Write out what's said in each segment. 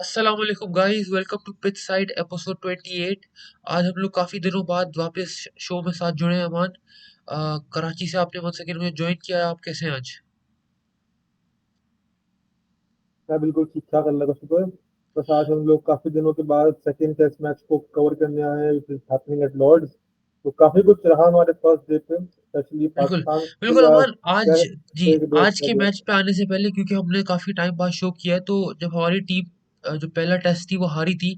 अस्सलाम वालेकुम guys, welcome to pitch side episode 28। आज हम लोग काफ़ी दिनों बाद वापस शो में साथ जुड़े हैं अमान। कराची से आपने 1 सेकेंड में ज्वाइन किया है। आप कैसे हैं आज? मैं बिल्कुल ठीक ठाक, अल्लाह का शुक्र। बस आज हम लोग काफी दिनों के बाद सेकंड टेस्ट मैच को कवर करने आए हैं which is happening at Lord's. तो काफी कुछ रहा हमारे फर्स्ट डे पे, स्पेशली बिल्कुल, पाकिस्तान बिल्कुल की आज अमान। आज जी, कैसे एक डे आज रह के गया। मैच पे आने से पहले, क्योंकि हमने काफ़ी टाइम बाद शो किया है, तो जब हमारी टीम जो पहला टेस्ट थी वो हारी थी,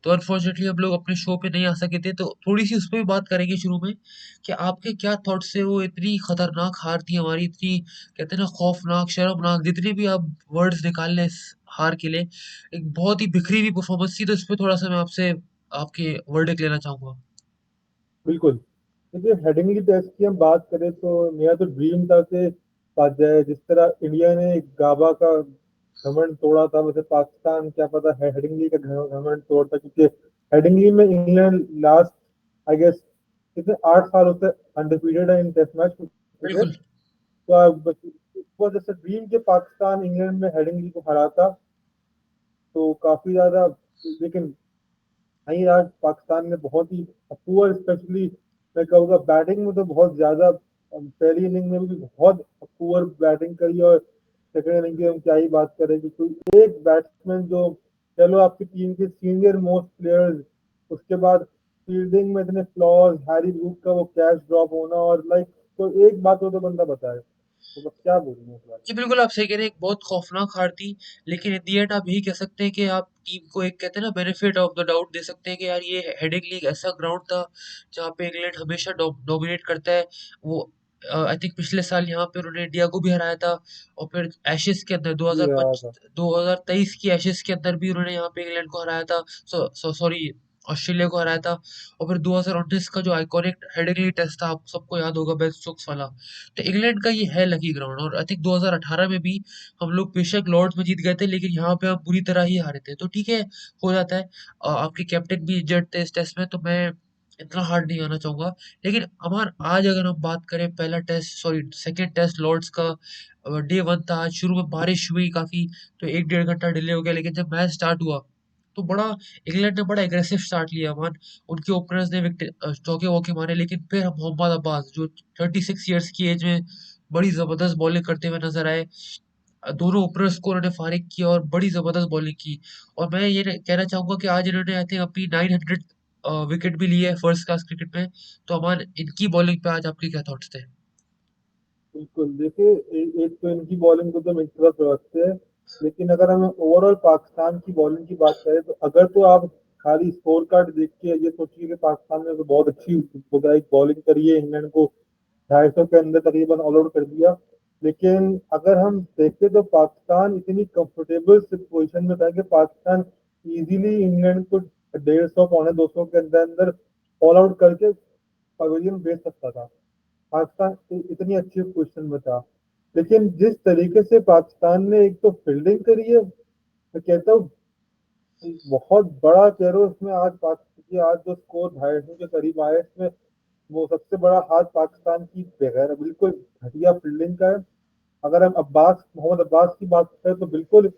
तो अनफॉर्चुनेटली हम लोग अपने शो पे नहीं आ सके थे। तो थोड़ी सी उस पर भी बात करेंगे शुरू में कि आपके क्या थॉट्स थे। वो इतनी खतरनाक हार थी हमारी, इतनी कहते हैं ना खौफनाक, शर्मनाक, जितने भी आप वर्ड्स निकाल लें इस हार के लिए। एक बहुत ही बिखरी हुई परफॉर्मेंस थी। तो इस पे थोड़ा सा मैं आपसे आपके वर्डिक्ट लेना चाहूंगा। बिल्कुल। देखिए, हेडिंगली टेस्ट की हम बात करें तो मेरा तो ड्रीम था कि पास जाए। जिस तरह इंडिया ने गाबा का घमंड तोड़ा था, वैसे पाकिस्तान क्या पता है हेडिंगली का घमंड तोड़ता, क्योंकि हेडिंगली में इंग्लैंड लास्ट आई गेस कितने 8 सालों से अनडिफीटेड है इन टेस्ट मैच क्रिकेट। बिल्कुल। तो वो जैसे ड्रीम के पाकिस्तान इंग्लैंड में हेडिंगली को हराता, तो काफी ज्यादा। लेकिन नहीं, आज पाकिस्तान ने बहुत ही पुअर, स्पेशली मैं कहूँगा बैटिंग में तो बहुत ज्यादा। पहली इनिंग में भी बहुत पुअर बैटिंग करी, और सेकंड इनिंग की हम क्या ही बात करें कि कोई एक बैट्समैन जो, चलो आपकी टीम के सीनियर मोस्ट प्लेयर्स, उसके बाद फील्डिंग में इतने फ्लॉज, हैरी ब्रूक का वो कैच ड्रॉप होना, और लाइक तो एक बात हो तो बंदा बताए, तो बस क्या बोलूं इस बारे जी, बिल्कुल आप सही कह रहे हैं। एक बहुत खौफनाक हार थी, लेकिन एट द एंड आप यही कह सकते हैं कि आप टीम को एक कहते हैं ना बेनिफिट ऑफ द डाउट दे सकते हैं कि यार ये हेडिंग लीग ऐसा ग्राउंड था जहाँ पे इंग्लैंड हमेशा डोमिनेट करता है। वो आई थिंक पिछले साल यहाँ पे उन्होंने इंडिया को भी हराया था, और फिर एशेज के अंदर में। जी हाँ 2005 था। 2023 की एशेज के अंदर भी उन्होंने यहाँ पे इंग्लैंड को हराया था। सॉरी, ऑस्ट्रेलिया को हराया था। और फिर 2019 का जो आइकॉनिक हेडिंगली टेस्ट था, आप सबको याद होगा, बेन स्टोक्स वाला। तो इंग्लैंड का ये है लकी ग्राउंड। और आई थिंक 2018 में भी हम लोग बेशक लॉर्ड्स में जीत गए थे, लेकिन यहाँ पे हम बुरी तरह ही हारे थे। तो ठीक है, हो जाता है। आपके कैप्टन भी इंजर्ड थे इस टेस्ट में, तो मैं इतना हार्ड नहीं आना चाहूंगा। लेकिन अमर, आज अगर हम बात करें पहला test, sorry second test Lord's का, डे वन था आज। शुरू में बारिश हुई काफी, तो 1 डेढ़ घंटा डिले हो गया। लेकिन जब मैच स्टार्ट हुआ तो बड़ा इंग्लैंड ने बड़ा एग्रेसिव स्टार्ट लिया अमान। उनके ओपनर्स ने चौके वौके मारे, लेकिन फिर मोहम्मद अब्बास जो 36 ईयर्स की एज में बड़ी जबरदस्त बॉलिंग करते हुए नजर आए। दोनों ओपनर्स को उन्होंने फारिग किया और बड़ी जबरदस्त बॉलिंग की। और मैं ये कहना चाहूंगा कि आज इन्होंने आई थिंक अपनी 900 विकेट भी ली है फर्स्ट क्लास क्रिकेट में। तो अमान, इनकी बॉलिंग पे आज आपके क्या थॉट्स थे? बिल्कुल। देखिए, एक तो इनकी बॉलिंग को तो एक तरफ रखते हैं, लेकिन अगर हम ओवरऑल पाकिस्तान की बॉलिंग की बात करें तो अगर तो आप खाली स्कोर कार्ड देख के ये सोचिए कि पाकिस्तान ने तो बहुत अच्छी बॉलिंग करी है, इंग्लैंड को 250 के अंदर तकरीबन ऑल आउट कर दिया। लेकिन अगर हम देखें तो पाकिस्तान इतनी कंफर्टेबल पोजीशन में था कि पाकिस्तान इजीली इंग्लैंड को 150 पौने 200 के अंदर अंदर ऑल आउट करके पवेलियन भेज सकता था। पाकिस्तान इतनी अच्छी पोजीशन में था। लेकिन जिस तरीके से पाकिस्तान ने एक तो फील्डिंग करी है, मैं कहता हूँ बहुत बड़ा कह रहा हूँ इसमें। आज पाकिस्तान आज जो स्कोर 250 के करीब आया है, इसमें वो सबसे बड़ा हाथ पाकिस्तान की बगैर बिल्कुल घटिया फील्डिंग का है। अगर हम मोहम्मद अब्बास की बात करें तो बिल्कुल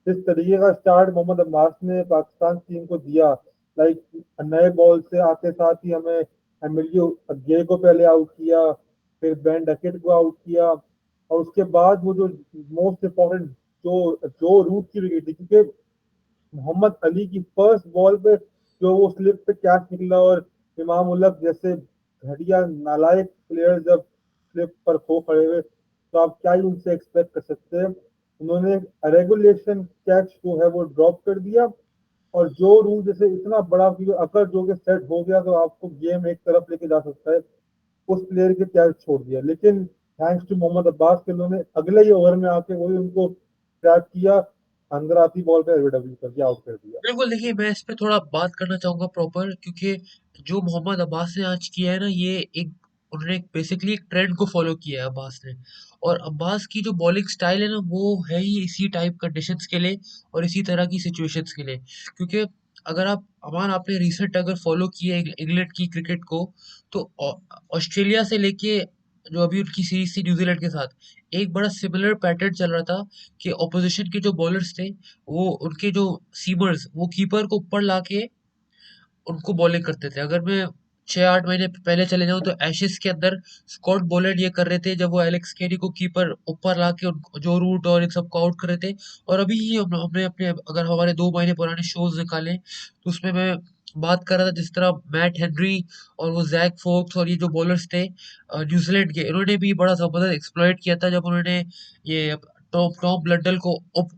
जिस तरीके का स्टार्ट मोहम्मद अब्बास ने पाकिस्तान टीम को दिया, लाइक नए बॉल से आते साथ ही हमें एमिलियो अगे को पहले आउट किया, फिर बेन डकेट को आउट किया, और उसके बाद वो जो मोस्ट इम्पोर्टेंट जो जो रूट की विकेट थी, क्योंकि मोहम्मद अली की फर्स्ट बॉल पे जो वो स्लिप पे कैच निकला, और इमाम उलग जैसे घटिया नालायक प्लेयर जब स्लिप पर खो खड़े हुए, तो आप क्या ही उनसे एक्सपेक्ट कर सकते हैं। उन्होंने रेगुलेशन कैच जो है वो ड्रॉप कर दिया, और जो रूल जैसे इतना बड़ा कि अगर जो कि सेट हो गया तो आपको गेम एक तरफ लेके जा सकता है, उस प्लेयर के कैच छोड़ दिया। लेकिन थैंक्स टू मोहम्मद अब्बास के उन्होंने अगले ही ओवर में आके वही उनको ट्रैप किया, अंदर आती बॉल पे एलबीडब्ल्यू करके आउट कर दिया। बिल्कुल, देखिए मैं इस पे थोड़ा बात करना चाहूंगा प्रॉपर, क्योंकि जो मोहम्मद अब्बास ने आज किया है ना, ये एक उन्होंने बेसिकली एक ट्रेंड को फॉलो किया है अब्बास ने। और अब्बास की जो बॉलिंग स्टाइल है ना, वो है ही इसी टाइप कंडीशंस के लिए और इसी तरह की सिचुएशंस के लिए। क्योंकि अगर आप अमान, आपने रिसेंट अगर फॉलो किए इंग्लैंड की क्रिकेट को, तो ऑस्ट्रेलिया से लेके जो अभी उनकी सीरीज थी न्यूजीलैंड के साथ, एक बड़ा सिमिलर पैटर्न चल रहा था कि ऑपोजिशन के जो बॉलर्स थे, वो उनके जो सीमर्स वो कीपर को ऊपर लाके उनको बॉलिंग करते थे। अगर मैं 6-8 महीने पहले चले जाऊं तो एशेज के अंदर स्कॉट बोलैंड ये कर रहे थे जब वो एलेक्स कैरी को कीपर ऊपर लाके जो रूट और इन सबको आउट कर रहे थे। और अभी ही हमने अपने अगर हमारे 2 महीने पुराने शोज निकाले तो उसमें मैं बात कर रहा था जिस तरह मैट हेनरी और वो जैक फोक्स और ये जो बॉलर्स थे न्यूजीलैंड के, इन्होंने भी बड़ा जबरदस्त एक्सप्लॉइट किया था जब उन्होंने ये टॉम टॉम ब्लडल को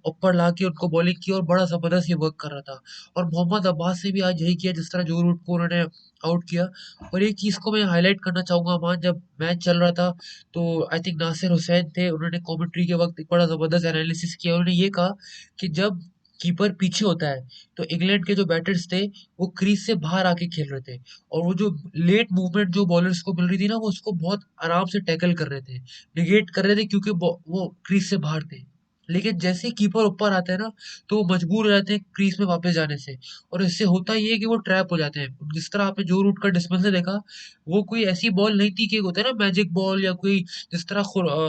ऊपर लाके उनको बॉलिंग की और बड़ा जबरदस्त ये वर्क कर रहा था। और मोहम्मद अब्बास ने भी आज यही किया जिस तरह जो रूट को उन्होंने आउट किया। और एक चीज को मैं हाईलाइट करना चाहूंगा, मान जब मैच चल रहा था तो आई थिंक नासिर हुसैन थे, उन्होंने कमेंट्री के वक्त एक बड़ा जबरदस्त एनालिसिस किया। उन्होंने ये कहा कि जब कीपर पीछे होता है तो इंग्लैंड के जो बैटर्स थे वो क्रीज से बाहर आके खेल रहे थे, और वो जो लेट मूवमेंट जो बॉलर्स को मिल रही थी ना वो उसको बहुत आराम से टैकल कर रहे थे, निगेट कर रहे थे, क्योंकि वो क्रीज से बाहर थे। लेकिन जैसे ही कीपर ऊपर आता है ना तो वो मजबूर हो जाते हैं क्रीज में वापस जाने से, और इससे होता ये है कि वो ट्रैप हो जाते हैं। जिस तरह आपने जो रूट का डिस्पेंसर देखा, वो कोई ऐसी बॉल नहीं थी कि होता है ना मैजिक बॉल या कोई, जिस तरह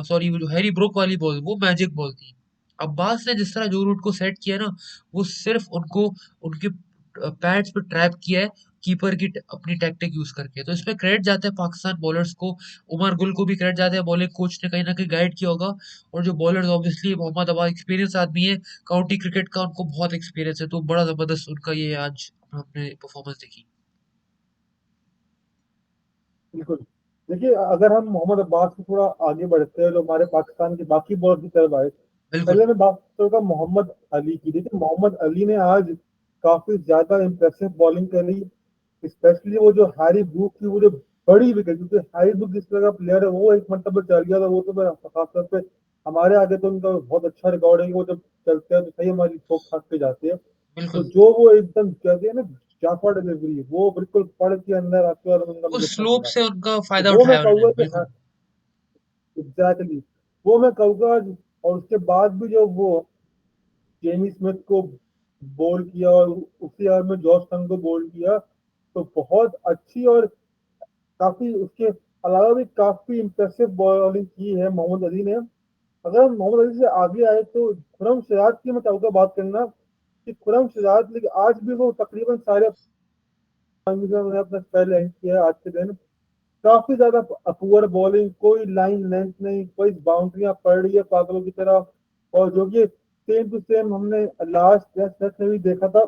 सॉरी वो जो हैरी ब्रुक वाली बॉल वो मैजिक बॉल थी। अब्बास ने जिस तरह जो रूट को सेट किया ना, वो सिर्फ उनको उनके पैड्स पे ट्रैप किया है कीपर की अपनी टैक्टिक यूज करके। तो इसमें क्रेडिट जाता है पाकिस्तान बॉलर्स को, उमर गुल को भी क्रेडिट जाता है, बॉलिंग कोच ने कहीं ना कहीं गाइड किया होगा। और जो bowlers obviously Mohammad Abbas experience आदमी है, काउंटी क्रिकेट का उनको बहुत एक्सपीरियंस है, तो बड़ा जबरदस्त उनका ये आज हमने परफॉर्मेंस देखी। बिल्कुल। देखिए, अगर हम मोहम्मद अब्बास से थोड़ा आगे बढ़ते हैं, जो हमारे पाकिस्तान के बाकी बॉलर की तरफ आए, बिल्कुल। पहले मैं बात करूंगा मोहम्मद अली की। देखिए, मोहम्मद अली ने आज काफी ज्यादा इंप्रेसिव बॉलिंग करी। स्पेशली वो जो हैरी ब्रूक की वो जो बड़ी विकेट, क्योंकि हैरी ब्रूक जिस तरह का प्लेयर है वो एक मरतबा चल गया था, वो तो मैं खासतौर पे हमारे आगे तो उनका बहुत अच्छा रिकॉर्ड है कि वो जब चलते हैं तो सही हमारी ठोक ठाक पे जाते हैं। तो बिल्कुल। जो वो एकदम कहते हैं ना, जाफा डिलीवरी, वो बिल्कुल पड़ के अंदर आते हैं और उनका उस मुजफ्फर स्लोप मिला। से उनका तो फायदा वो मैं उठाया उन्होंने, कहूंगा कि हाँ, बिल्कुल। एग्जैक्टली, वो मैं कहूंगा। और उसके बाद भी जो वो जेमी स्मिथ को बोल किया और उसी ओवर में जॉस टंग को बोल किया, तो बहुत अच्छी और काफी उसके अलावा भी काफी इंप्रेसिव बॉलिंग की है मोहम्मद अली ने। अगर हम मोहम्मद अली से आगे आए तो खुरम सिराज की मैं चाहूंगा बात करना, कि खुरम सिराज, लेकिन आज भी वो तकरीबन सारे मैंने अपना पहले एंड किया है आज के दिन, काफी ज्यादा पुअर बॉलिंग, कोई लाइन लेंथ नहीं, कोई बाउंड्रियां पड़ रही है पागलों की तरह। और जो कि सेम टू सेम हमने लास्ट टेस्ट मैच में भी देखा था,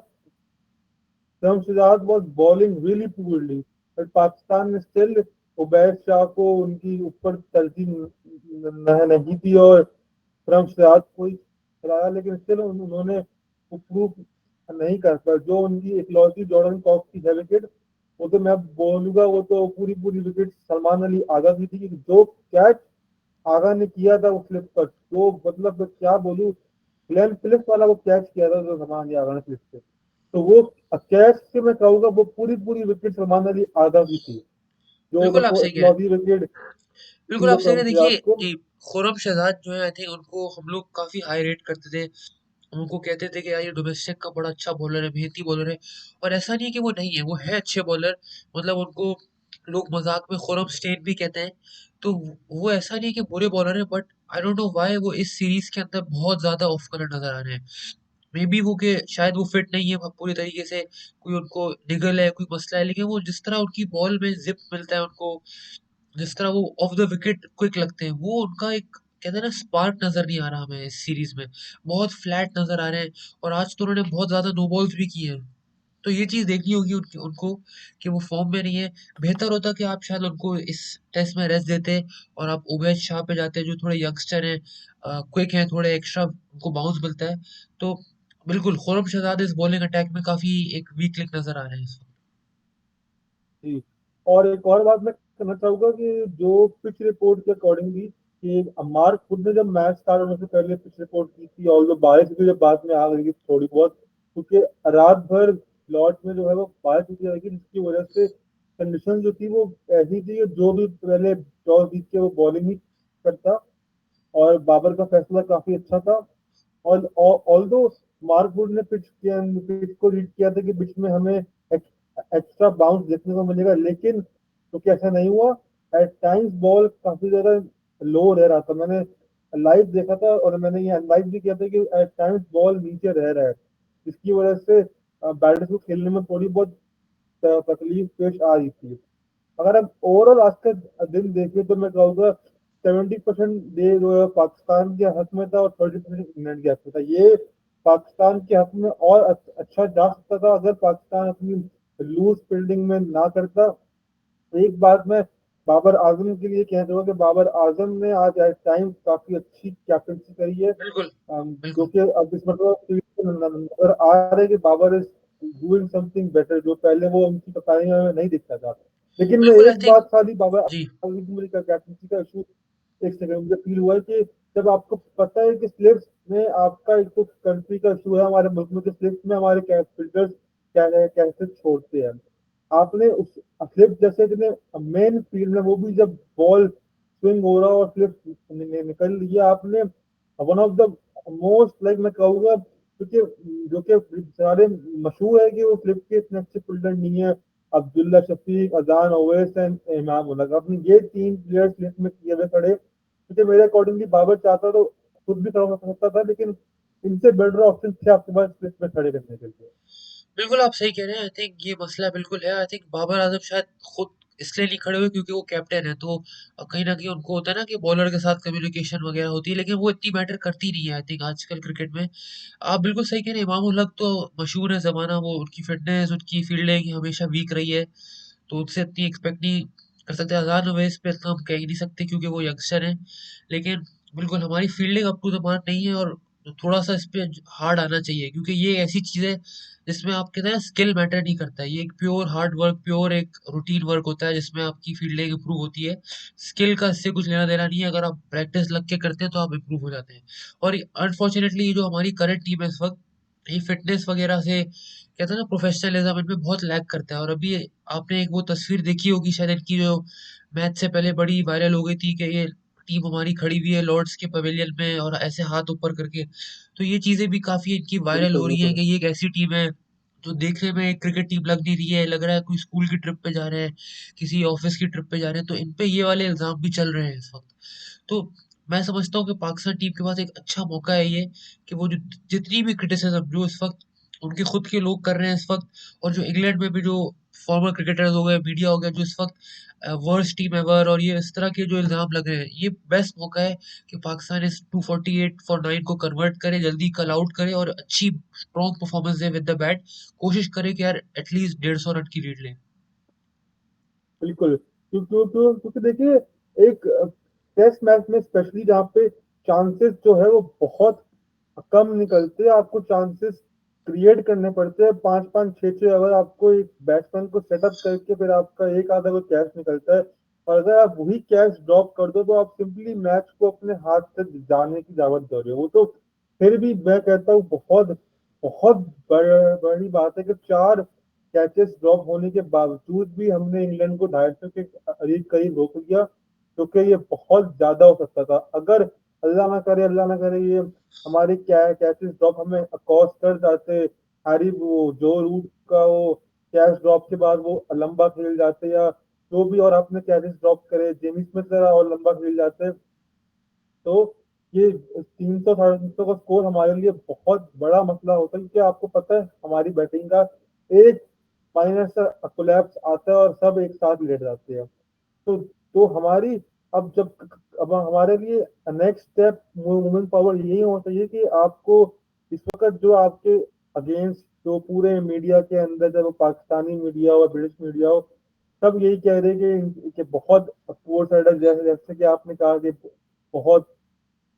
शमशुजात was bowling really poorly, but Pakistan ने स्टिल उबैद शाह को उनकी ऊपर तरजीह नहीं दी और शमशुजात को ही खिलाया, लेकिन स्टिल उन्होंने प्रूव नहीं कर पाया। जो उनकी इकलौती जॉर्डन कॉक की है विकेट, वो तो मैं बोलूंगा वो तो पूरी पूरी विकेट सलमान अली आगा की थी, क्योंकि जो कैच आगा ने किया था उस स्लिप पर, जो मतलब क्या बोलूं, ग्लेन फिलिप्स वाला वो कैच किया था जो सलमान अली आगा ने स्लिप पे, तो वो कैच से मैं कहूंगा वो पूरी पूरी विकेट सलमान अली आगा की थी, जो बिल्कुल आप वो सही कह रहे हैं। इकलौती विकेट बिल्कुल थी आप वो सही कह रहे हैं। शमशेराज देखिए को। कि खुरम शहजाद जो है आई थिंक उनको हम लोग काफी हाई रेट करते थे। हम उनको कहते थे कि यार ये डोमेस्टिक का बड़ा अच्छा बॉलर है, मेहनती बॉलर है। और ऐसा नहीं है कि वो नहीं है, वो है अच्छे बॉलर। मतलब उनको लोग मजाक में खुरम स्टेन भी कहते हैं। तो वो ऐसा नहीं है कि बुरे बॉलर है, but I don't know why वो इस सीरीज के अंदर बहुत ज्यादा ऑफ कलर नजर आ रहे हैं। मे बी वो कि शायद वो फिट नहीं है पूरी तरीके से, कोई उनको निगल है, कोई मसला है, लेकिन वो जिस तरह उनकी बॉल में जिप मिलता है उनको, जिस तरह वो ऑफ द विकेट क्विक लगते हैं, वो उनका एक कहते हैं ना स्पार्क नजर नहीं आ रहा हमें इस सीरीज में। बहुत फ्लैट नजर आ रहे हैं। और आज तो उन्होंने बहुत ज्यादा नो बॉल्स भी किए हैं। तो ये चीज देखनी होगी उनको कि वो फॉर्म में नहीं है। बेहतर होता कि आप शायद उनको इस टेस्ट में रेस्ट देते और आप उबैद शाह पे जाते जो थोड़े यंगस्टर हैं, क्विक हैं, थोड़े एक्स्ट्रा उनको बाउंस मिलता है। तो बिल्कुल खुरम शहजाद इस बॉलिंग अटैक में काफी एक वीक लिंक नजर आ रहे हैं इस वक्त। जी। और एक और बात मैं कहना चाहूंगा कि जो पिच रिपोर्ट के अकॉर्डिंग भी, कि मार्क खुद ने जब मैच स्टार्ट होने से पहले पिच रिपोर्ट की थी, और जो बारिश भी जब बाद में आ गई थी थोड़ी बहुत, क्योंकि रात भर लॉर्ड में जो है वो बारिश होती रहेगी, जिसकी वजह से कंडीशन जो थी वो ऐसी थी कि जो भी पहले टॉस जीत के वो बॉलिंग ही करता, और बाबर का फैसला काफी अच्छा था। और ऑल्दो मार्क वुड ने पिच को रीड किया था कि पिच में हमें एक्स्ट्रा बाउंस देखने को मिलेगा, लेकिन तो क्या ऐसा नहीं हुआ। एट टाइम्स बॉल काफी ज्यादा लो रह रहा था। मैंने लाइव देखा था और मैंने ये एनालाइज भी किया था कि एट टाइम्स बॉल नीचे रह रहा है, जिसकी वजह से बैटर्स को खेलने में थोड़ी बहुत तकलीफ पेश आ रही थी। अगर हम ओवरऑल आज का दिन देखें तो मैं कहूँगा 70% डे जो है पाकिस्तान के हक में था और 30% इंग्लैंड के हक में था। ये पाकिस्तान के हक में और अच्छा जा सकता था अगर पाकिस्तान अपनी लूज फील्डिंग में ना करता। एक बात मैं बाबर आजम के लिए कहना चाहूंगा कि बाबर आजम ने आज एट टाइम काफी अच्छी कैप्टनसी करी है। बिल्कुल, जो बिल्कुल। कि अब इस मतलब नजर आ रहा है कि Babar is doing something better, जो पहले वो उनकी कप्तानी में नहीं दिखता था। लेकिन मैं बिल्कुल, आई एक थिंक। बात खाली बाबर जी, आजम की कैप्टनसी का इशू, एक सेकंड मुझे फील हुआ है कि जब आपको पता है कि स्लिप्स में आपका एक तो कंट्री का इशू है, हमारे मुल्क में कि स्लिप्स में हमारे फील्डर्स कैसे छोड़ते हैं। आपने उस स्लिप जैसे इतने मेन फील्ड में, वो भी जब बॉल स्विंग हो रहा और स्लिप निकल रही है, आपने one of the most like मैं कहूँगा, क्योंकि जो कि सारे मशहूर है कि वो स्लिप के इतने अच्छे फील्डर नहीं है। अब्दुल्ला शफीक, अजान ओवैस एंड इमाम उलग, अपने ये तीन प्लेयर्स लिस्ट में किए हुए खड़े, क्योंकि मेरे अकॉर्डिंगली बाबर चाहता तो खुद भी खड़ा हो सकता था, लेकिन इनसे बेटर ऑप्शन थे आपके पास लिस्ट में खड़े करने के लिए। बिल्कुल आप सही कह रहे हैं। आई थिंक ये मसला बिल्कुल है। आई थिंक बाबर आजम शायद खुद इसलिए नहीं खड़े हुए क्योंकि वो कैप्टन है, तो कहीं न कहीं उनको होता है ना कि बॉलर के साथ कम्युनिकेशन वगैरह होती है, लेकिन वो इतनी मैटर करती नहीं है आई थिंक आजकल क्रिकेट में। आप बिल्कुल सही कह रहे हैं, इमाम उल हक तो मशहूर है ज़माना, वो उनकी फ़िटनेस, उनकी फ़ील्डिंग हमेशा वीक रही है, तो उनसे इतनी एक्सपेक्ट नहीं कर सकते। अज़ान ओवैस पे इतना हम कह ही नहीं सकते क्योंकि वो यंगस्टर हैं। लेकिन बिल्कुल हमारी fielding up to the mark नहीं है और थोड़ा-सा इस पे हार्ड आना चाहिए, क्योंकि ये ऐसी चीज़ है जिसमें आप कहते हैं ना स्किल मैटर नहीं करता है। ये एक प्योर हार्ड वर्क, प्योर एक रूटीन वर्क होता है जिसमें आपकी फ़ील्डिंग इम्प्रूव होती है। स्किल का इससे कुछ लेना-देना नहीं है, अगर आप प्रैक्टिस लग के करते हैं तो आप इम्प्रूव हो जाते हैं। और अनफॉर्चुनेटली ये जो हमारी करंट टीम है इस वक़्त, ये फ़िटनेस वगैरह से कहते हैं ना प्रोफेशनलिज्म इनमें बहुत लैक करता है। और अभी आपने एक वो तस्वीर देखी होगी शायद इनकी, जो मैच से पहले बड़ी वायरल हो गई थी कि ये टीम हमारी खड़ी हुई है लॉर्ड्स के पवेलियन में और ऐसे हाथ ऊपर करके। तो ये चीज़ें भी काफ़ी इनकी वायरल बिल्कुल हो रही हैं बिल्कुल। कि ये एक ऐसी टीम है जो देखने में एक क्रिकेट टीम लग नहीं रही है, लग रहा है कोई स्कूल की ट्रिप पे जा रहे हैं, किसी ऑफिस की ट्रिप पे जा रहे हैं। तो इन पे ये वाले इल्ज़ाम भी चल रहे हैं इस वक़्त। तो मैं समझता हूँ कि पाकिस्तान टीम के पास एक अच्छा मौका है ये, कि वो जो जितनी भी क्रिटिसिज़्म जो इस वक़्त उनके खुद के लोग कर रहे हैं इस वक़्त, और जो इंग्लैंड में भी जो फॉर्मर क्रिकेटर्स हो गए, मीडिया हो गया, जो इस वक़्त वर्स्ट टीम एवर और ये इस तरह के जो इल्ज़ाम लग रहे हैं, ये बेस्ट मौका है कि पाकिस्तान इस 248 फॉर 9 को कन्वर्ट करे, जल्दी कल आउट करे और अच्छी strong performance they with the bat. कोशिश करे कि यार एटलीस्ट 150 रन की लीड लें। बिल्कुल, क्योंकि देखिए, एक टेस्ट मैच में स्पेशली जहाँ पे चांसेस जो है वो बहुत कम निकलते हैं, आपको चांसेस क्रिएट करने पड़ते हैं। 5-5 6-6 ओवर आपको एक बैट्समैन को सेटअप करके फिर आपका एक आधा को कैच निकलता है, और अगर आप वही कैच ड्रॉप कर दो तो आप सिंपली मैच को अपने हाथ से जाने की दावत दे रहे हो। वो तो फिर भी मैं कहता हूँ बहुत बहुत बड़ी बात है कि 4 कैचेस ड्रॉप होने के बावजूद भी हमने इंग्लैंड को 250 के करीब करीब रोक लिया, क्योंकि ये बहुत ज्यादा हो सकता था अगर अल्लाह ना करे ये हमारे कैचेस ड्रॉप हमें अकॉस्ट कर जाते। हैरी वो जो रूट का वो कैच ड्रॉप के बाद वो लंबा खेल जाते, या जो भी और आपने कैचेस ड्रॉप करे जेमी स्मिथ जरा और लंबा खेल जाते, तो ये 300 350 का स्कोर हमारे लिए बहुत बड़ा मसला होता है, क्योंकि आपको पता है हमारी बैटिंग का एक माइनर सा कोलैप्स आता है और सब एक साथ लेट जाते हैं। तो हमारी अब जब अब हमारे लिए नेक्स्ट स्टेप मूवमेंट पावर यही होना चाहिए कि आपको इस वक्त जो आपके अगेंस्ट जो पूरे मीडिया के अंदर, जब पाकिस्तानी मीडिया और ब्रिटिश मीडिया हो, सब यही कह रहे हैं कि बहुत पुअर साइड है, जैसे जैसे कि आपने कहा कि बहुत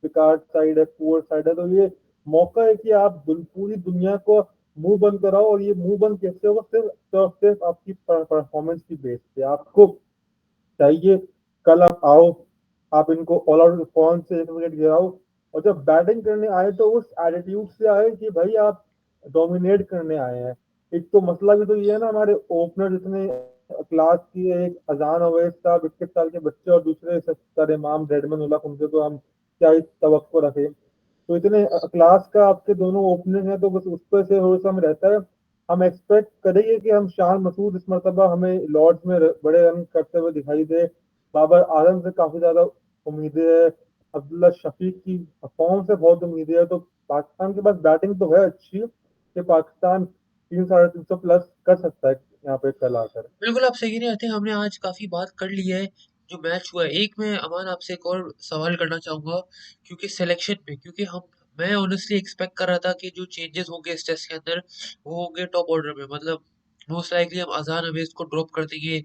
बेकार साइड है, पुअर साइड है, तो ये मौका है कि आप पूरी दुनिया को मुंह बंद कराओ। और ये मुंह बंद कैसे होगा? सिर्फ आपकी परफॉर्मेंस की बेस पे आपको चाहिए। कल आप आओ, आप इनको ऑल आउट कौन से 1 विकेट गिराओ, और जब बैटिंग करने आए तो उस एटीट्यूड से आए कि भाई आप डोमिनेट करने आए हैं। एक तो मसला भी तो ये है ना, हमारे ओपनर जितने क्लास की है, एक अजान अवैध साहब 21 साल के बच्चे, और दूसरे सर इमाम रेडमन उल्लाह, उनसे तो हम क्या ही तवक्को रखे। तो इतने क्लास का आपके दोनों ओपनिंग है, तो बस उस पर से थोड़ा सा हमें रहता है। हम एक्सपेक्ट करेंगे कि हम शान मसूद इस मरतबा हमें लॉर्ड्स में बड़े रन करते हुए दिखाई दे, बाबर आजम से काफी ज्यादा उम्मीदें है, अब्दुल्ला शफीक की फॉर्म से बहुत उम्मीदें है, तो पाकिस्तान के पास बैटिंग तो है अच्छी कि पाकिस्तान 300 साढ़े 300 प्लस कर सकता है यहाँ पे कल आकर। बिल्कुल आप सही कह रहे हैं। आई थिंक हमने आज काफी बात कर ली है जो मैच हुआ है। एक मैं अमान आपसे एक और सवाल करना चाहूंगा, क्योंकि सिलेक्शन पे, क्योंकि हम मैं ऑनेस्टली एक्सपेक्ट कर रहा था कि जो चेंजेस होंगे इस टेस्ट के अंदर वो होंगे टॉप ऑर्डर में। मतलब मोस्ट लाइकली हम अजान अवेज को ड्रॉप कर देंगे।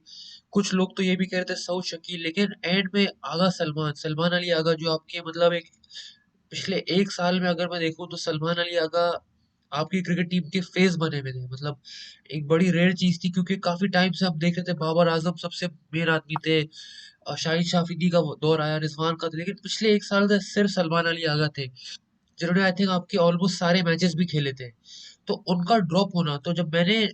कुछ लोग तो ये भी कह रहे थे सऊद शकील, लेकिन एंड में आगा सलमान सलमान अली आगा, जो आपके मतलब एक पिछले एक साल में अगर मैं देखूं तो सलमान अली आगा आपकी क्रिकेट टीम के फेस बने हुए थे। मतलब एक बड़ी रेयर चीज थी, क्योंकि काफी टाइम से हम देख रहे थे बाबर आजम सबसे मेन आदमी थे, शाहिद शाफिदी का वो दौर आया, रिजवान का था, लेकिन पिछले एक साल से सिर्फ सलमान अली आगा थे जिन्होंने आई थिंक आपके ऑलमोस्ट सारे मैचेस भी खेले थे। तो उनका ड्रॉप होना, तो जब मैंने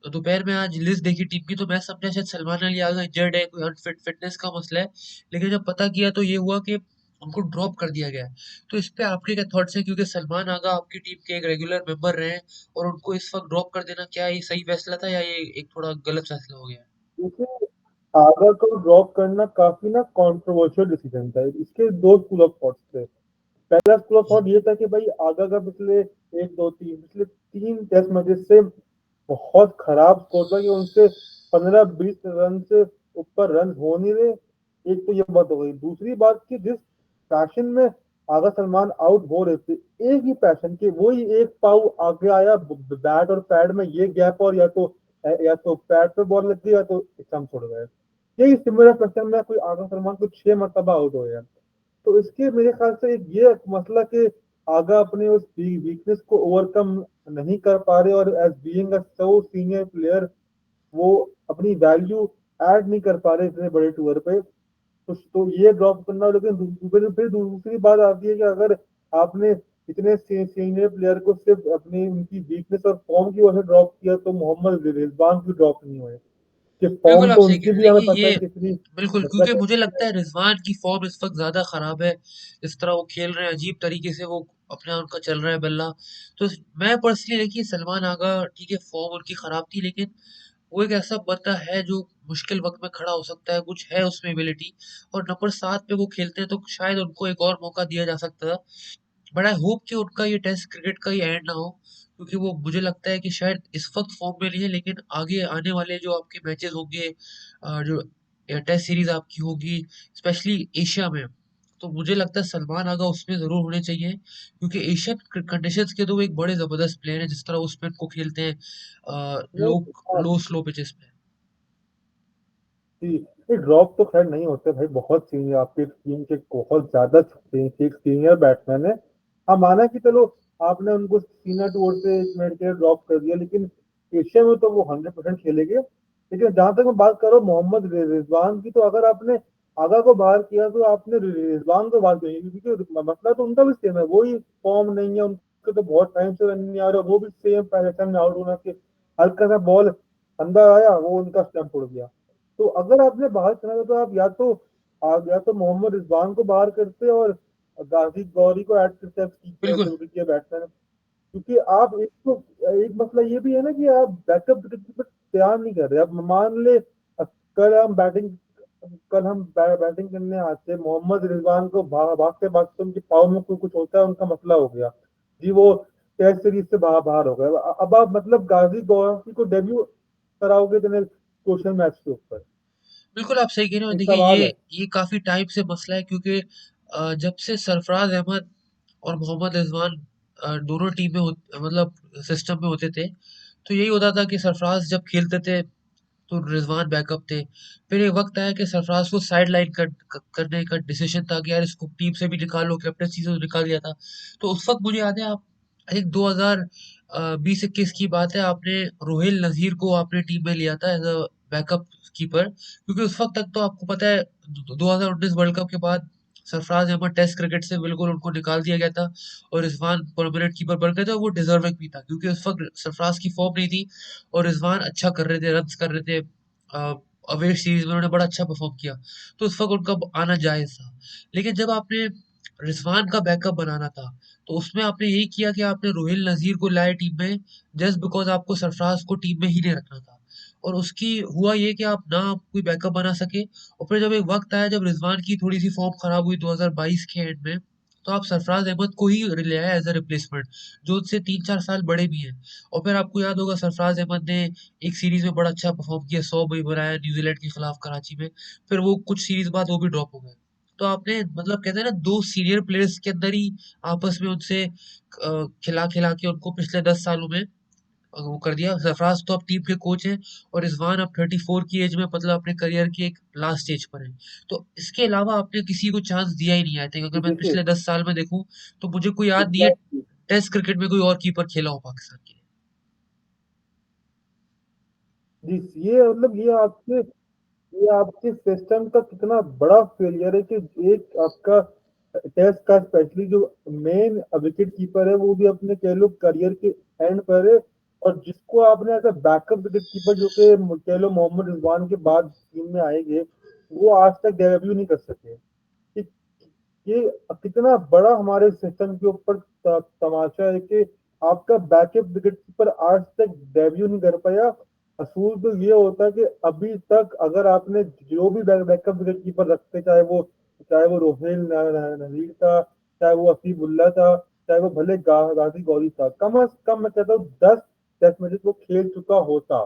दोपहर में आज लिस्ट देखी टीम की तो मैं समझा शायद सलमान अली आगा इंजर्ड है, कोई अनफिट फिटनेस का मसला है। लेकिन जब पता किया तो ये हुआ कि उनको ड्रॉप कर दिया गया है। तो इस पे आपके क्या थॉट्स हैं, क्योंकि सलमान आगा आपकी टीम के एक रेगुलर मेंबर रहे हैं और उनको इस वक्त ड्रॉप कर देना, क्या ये सही फैसला था या ये एक थोड़ा गलत फैसला हो गया है? देखिए, आगा को ड्रॉप करना काफी ना कंट्रोवर्शियल डिसीजन था। इसके दो स्कूल ऑफ थॉट्स थे। पहला स्कूल ऑफ थॉट ये था कि भाई आगा का पिछले तीन टेस्ट मैचेस से बहुत खराब स्कोर था कि उनसे 15-20 रन से ऊपर रन हो नहीं रहे। एक तो ये बात हो गई। दूसरी बात कि जिस फैशन में आगा सलमान आउट हो रहे थे, एक ही पैशन के वही एक पाव आगे आया बैट और पैड में ये गैप, और या तो पैड पे बॉल लग गई या तो स्टंप छोड़ गए। यही सिमिलर फैशन में कोई आगा सलमान को 6 मरतबा आउट हो गया। तो इसके मेरे ख्याल से एक ये मसला कि आगा अपने उस वीकनेस को ओवरकम नहीं कर पा रहे, और as being a so senior player वो अपनी वैल्यू ऐड नहीं कर पा रहे इतने बड़े टूर पे। तो ये ड्रॉप करना। लेकिन फिर दूसरी बात आती है कि अगर आपने इतने सीनियर प्लेयर को सिर्फ अपनी उनकी वीकनेस और फॉर्म की वजह से ड्रॉप किया, तो मोहम्मद रिजवान की ड्रॉप नहीं हुए कि बिल्कुल फॉर्म आप तो सही कह उनकी रहे हैं। भी हमें देखिए पता ये है कितनी बिल्कुल, क्योंकि मतलब। मुझे लगता है रिजवान की फॉर्म इस वक्त ज्यादा खराब है। जिस तरह वो खेल रहे हैं अजीब तरीके से, वो अपना उनका चल रहा है बल्ला। तो मैं पर्सनली, देखिए सलमान आगा ठीक है फॉर्म उनकी खराब थी, लेकिन वो एक ऐसा बंदा है जो मुश्किल वक्त में खड़ा हो सकता है, कुछ है उसमें एबिलिटी। और नंबर 7 पे वो खेलते हैं तो शायद उनको एक और मौका दिया जा सकता था। बट आई होप कि उनका ये टेस्ट क्रिकेट का ही एंड ना हो, क्योंकि वो मुझे लगता है कि शायद इस वक्त फॉर्म में नहीं है, लेकिन आगे आने वाले जो आपके मैचेस होंगे, जो टेस्ट सीरीज आपकी होगी स्पेशली एशिया में, तो मुझे लगता है सलमान आगा उसमें जरूर होने चाहिए, क्योंकि एशियन कंडीशंस के तो वो एक बड़े जबरदस्त प्लेयर है, जिस तरह वो स्पिन को खेलते हैं नहीं, लो लो स्लो पिचेस पे। जी, ये ड्रॉप तो खैर नहीं होते भाई। बहुत सीनियर आपके टीम के बहुत ज्यादा सीनियर बैट्समैन है। हाँ, माना कि चलो आपने उनको सीनियर टूर से एक मिनट के लिए ड्रॉप कर दिया, लेकिन एशिया में तो वो 100% खेलेंगे। लेकिन जहां तक मैं बात कर रहा हूँ मोहम्मद रिजवान की, तो अगर आपने आगा को बाहर किया तो आपने रिजवान को बाहर किया, क्योंकि मसला तो उनका भी सेम है। वही फॉर्म नहीं है उनके, तो बहुत टाइम से रन नहीं आ रहा। वो भी सेम पैटर्न में आउट होना कि हल्का सा बॉल अंदर आया, वो उनका स्टंप उड़ गया। तो अगर आपने बाहर करना था तो आप या तो मोहम्मद रिजवान को बाहर करते और गाजी गौरी को ऐड करते बिल्कुल के बैट्समैन। क्योंकि आप एक मसला ये भी है ना कि आप बैकअप पर तैयार नहीं कर रहे। अब मान ले कल हम बैटिंग कल हम बैटिंग करने आते, मोहम्मद रिजवान को भागते भागते उनके पाँव में कुछ होता है, उनका मसला हो गया जी, वो टेस्ट सीरीज से बाहर बाहर हो गए। अब आप मतलब गाजी गौरी को डेब्यू कराओगे इतने क्वेश्चन मैच के ऊपर? बिल्कुल आप सही कह रहे हो। एक देखिए सवाल है। ये काफी टाइम से मसला है, क्योंकि जब से सरफराज अहमद और मोहम्मद रिजवान दोनों टीम में मतलब सिस्टम में होते थे, तो यही होता था कि सरफराज जब खेलते थे तो रिजवान बैकअप थे। फिर एक वक्त आया कि सरफराज को साइड लाइन करने का डिसीजन था कि यार इसको टीम से भी निकालो, कैप्टनसी से तो निकाल दिया था। तो उस वक्त मुझे याद है, आप एक 2020-21 की बात है, आपने रोहिल नजीर को आपने टीम में लिया था एज अ बैकअप कीपर, क्योंकि उस वक्त तक तो आपको पता है 2019 वर्ल्ड कप के बाद सरफराज अहमद टेस्ट क्रिकेट से बिल्कुल उनको निकाल दिया गया था और रिजवान परमानेंट कीपर बन गए थे, और वो डिजर्विंग भी था, क्योंकि उस वक्त सरफराज की फॉर्म नहीं थी और रिजवान अच्छा कर रहे थे, रन्स कर रहे थे। अवेयर सीरीज में उन्होंने बड़ा अच्छा परफॉर्म किया, तो उस वक्त उनका आना जायज था। लेकिन जब आपने रिजवान का बैकअप बनाना था, तो उसमें आपने यही किया कि आपने रोहिल नजीर को लाए टीम में, जस्ट बिकॉज आपको सरफराज को टीम में ही नहीं रखना था। और उसकी हुआ ये कि आप ना आप कोई बैकअप बना सके, और फिर जब एक वक्त आया जब रिजवान की थोड़ी सी फॉर्म खराब हुई 2022 के एंड में, तो आप सरफराज अहमद को ही ले आए एज अ रिप्लेसमेंट, जो उससे 3-4 साल बड़े भी हैं। और फिर आपको याद होगा सरफराज अहमद ने एक सीरीज में बड़ा अच्छा परफॉर्म किया, 100 भी बनाया न्यूजीलैंड के खिलाफ कराची में। फिर वो कुछ सीरीज बाद वो भी ड्रॉप हो गए। तो आपने मतलब कहते हैं ना, दो सीनियर प्लेयर्स के अंदर ही आपस में उनसे खिला खिला के उनको पिछले 10 सालों में वो कर दिया। सरफराज तो अब टीम के कोच हैं, और रिजवान अब 34 की एज में मतलब अपने करियर के एक लास्ट स्टेज पर है। तो इसके अलावा आपने किसी को चांस दिया ही नहीं। आई थिंक अगर मैं देखिए पिछले 10 साल में देखूं तो मुझे कोई याद नहीं है एग्जैक्टली टेस्ट क्रिकेट में कोई और कीपर खेला हो पाकिस्तान के लिए। जी, ये आपके सिस्टम का कितना बड़ा फेलियर है कि एक आपका टेस्ट का स्पेशली जो मेन विकेट कीपर है वो भी अपने कह लो करियर के एंड पर है, और जिसको आपने ऐसा बैकअप विकेट कीपर जो कि कह लो मोहम्मद रिजवान के बाद टीम में आएंगे, वो आज तक डेब्यू नहीं कर सके। कि ये कितना बड़ा हमारे सिस्टम के ऊपर तमाशा है कि आपका बैकअप विकेट कीपर आज तक डेब्यू नहीं कर पाया। असूल तो ये होता है कि अभी तक अगर आपने जो भी बैकअप विकेट कीपर रखते, चाहे वो रोहिल नजीर था, चाहे वो हसीबुल्ला था, चाहे वो भले गाजी गौरी था, कम अज कम मैं कहता हूँ 10 टेस्ट मैचेस वो खेल चुका होता,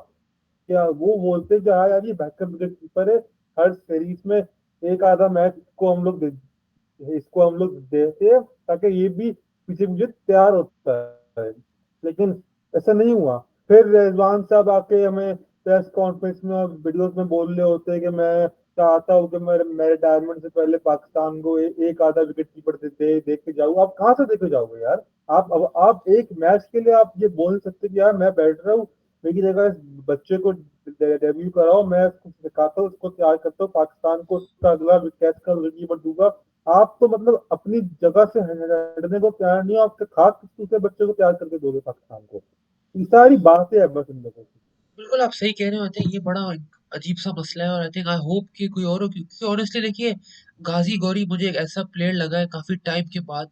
क्या वो बोलते कि हाँ यार ये बैकअप विकेट कीपर है, हर सीरीज में एक आधा मैच को हम लोग इसको हम लोग देते हैं ताकि ये भी पीछे पीछे तैयार होता है। लेकिन ऐसा नहीं हुआ। फिर रिजवान साहब आके हमें प्रेस कॉन्फ्रेंस में और वीडियोस में बोल रहे होते हैं कि मैं चाहता हूँ कि मैं रिटायरमेंट से पहले पाकिस्तान को एक आधा विकेट कीपर दे के जाऊँ। आप कहाँ से देके जाओगे यार? आप एक मैच के लिए आप ये बोल नहीं सकते कि यार मैं बैठ रहा हूँ, मेरी जगह इस बच्चे को डेब्यू कराओ, मैं उसको सिखाता हूँ, उसको तैयार करता हूँ, पाकिस्तान को उसका अगला कैच का विकेट कीपर दूंगा। आप तो मतलब अपनी जगह से हटने को तैयार नहीं हो, आपके खास दूसरे बच्चे को तैयार करके दोगे पाकिस्तान को। ये सारी बातें है बस इन लोगों की। बिल्कुल आप सही कह रहे हो। आई थिंक ये बड़ा एक अजीब सा मसला है, और आई थिंक आई होप कि कोई और हो, क्योंकि ऑनेस्टली देखिए, गाजी गौरी मुझे एक ऐसा प्लेयर लगा है काफी टाइम के बाद,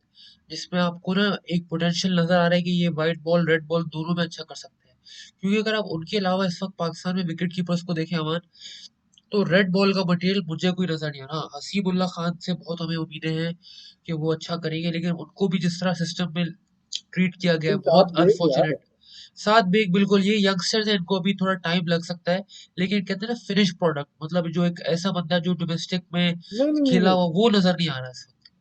जिसमें आपको ना एक पोटेंशियल नजर आ रहा है कि ये व्हाइट बॉल रेड बॉल दोनों में अच्छा कर सकते हैं। क्योंकि अगर आप उनके अलावा इस वक्त पाकिस्तान में विकेट कीपर्स को देखें अमान, तो रेड बॉल का मटेरियल मुझे कोई नजर नहीं आ रहा। हसीबुल्ला खान से बहुत हमें उम्मीदें हैं कि वो अच्छा करेंगे, लेकिन उनको भी जिस तरह सिस्टम में ट्रीट किया गया है, नहीं, बहुत साथ देख यार। अनफॉर्चुनेट। सात बेग बिल्कुल, ये यंगस्टर्स हैं, इनको अभी थोड़ा टाइम लग सकता है, लेकिन कहते हैं ना फिनिश प्रोडक्ट, मतलब जो एक ऐसा बंदा जो डोमेस्टिक में नहीं नहीं नहीं खेला नहीं, हुआ, वो नजर नहीं आ रहा इस वक्त।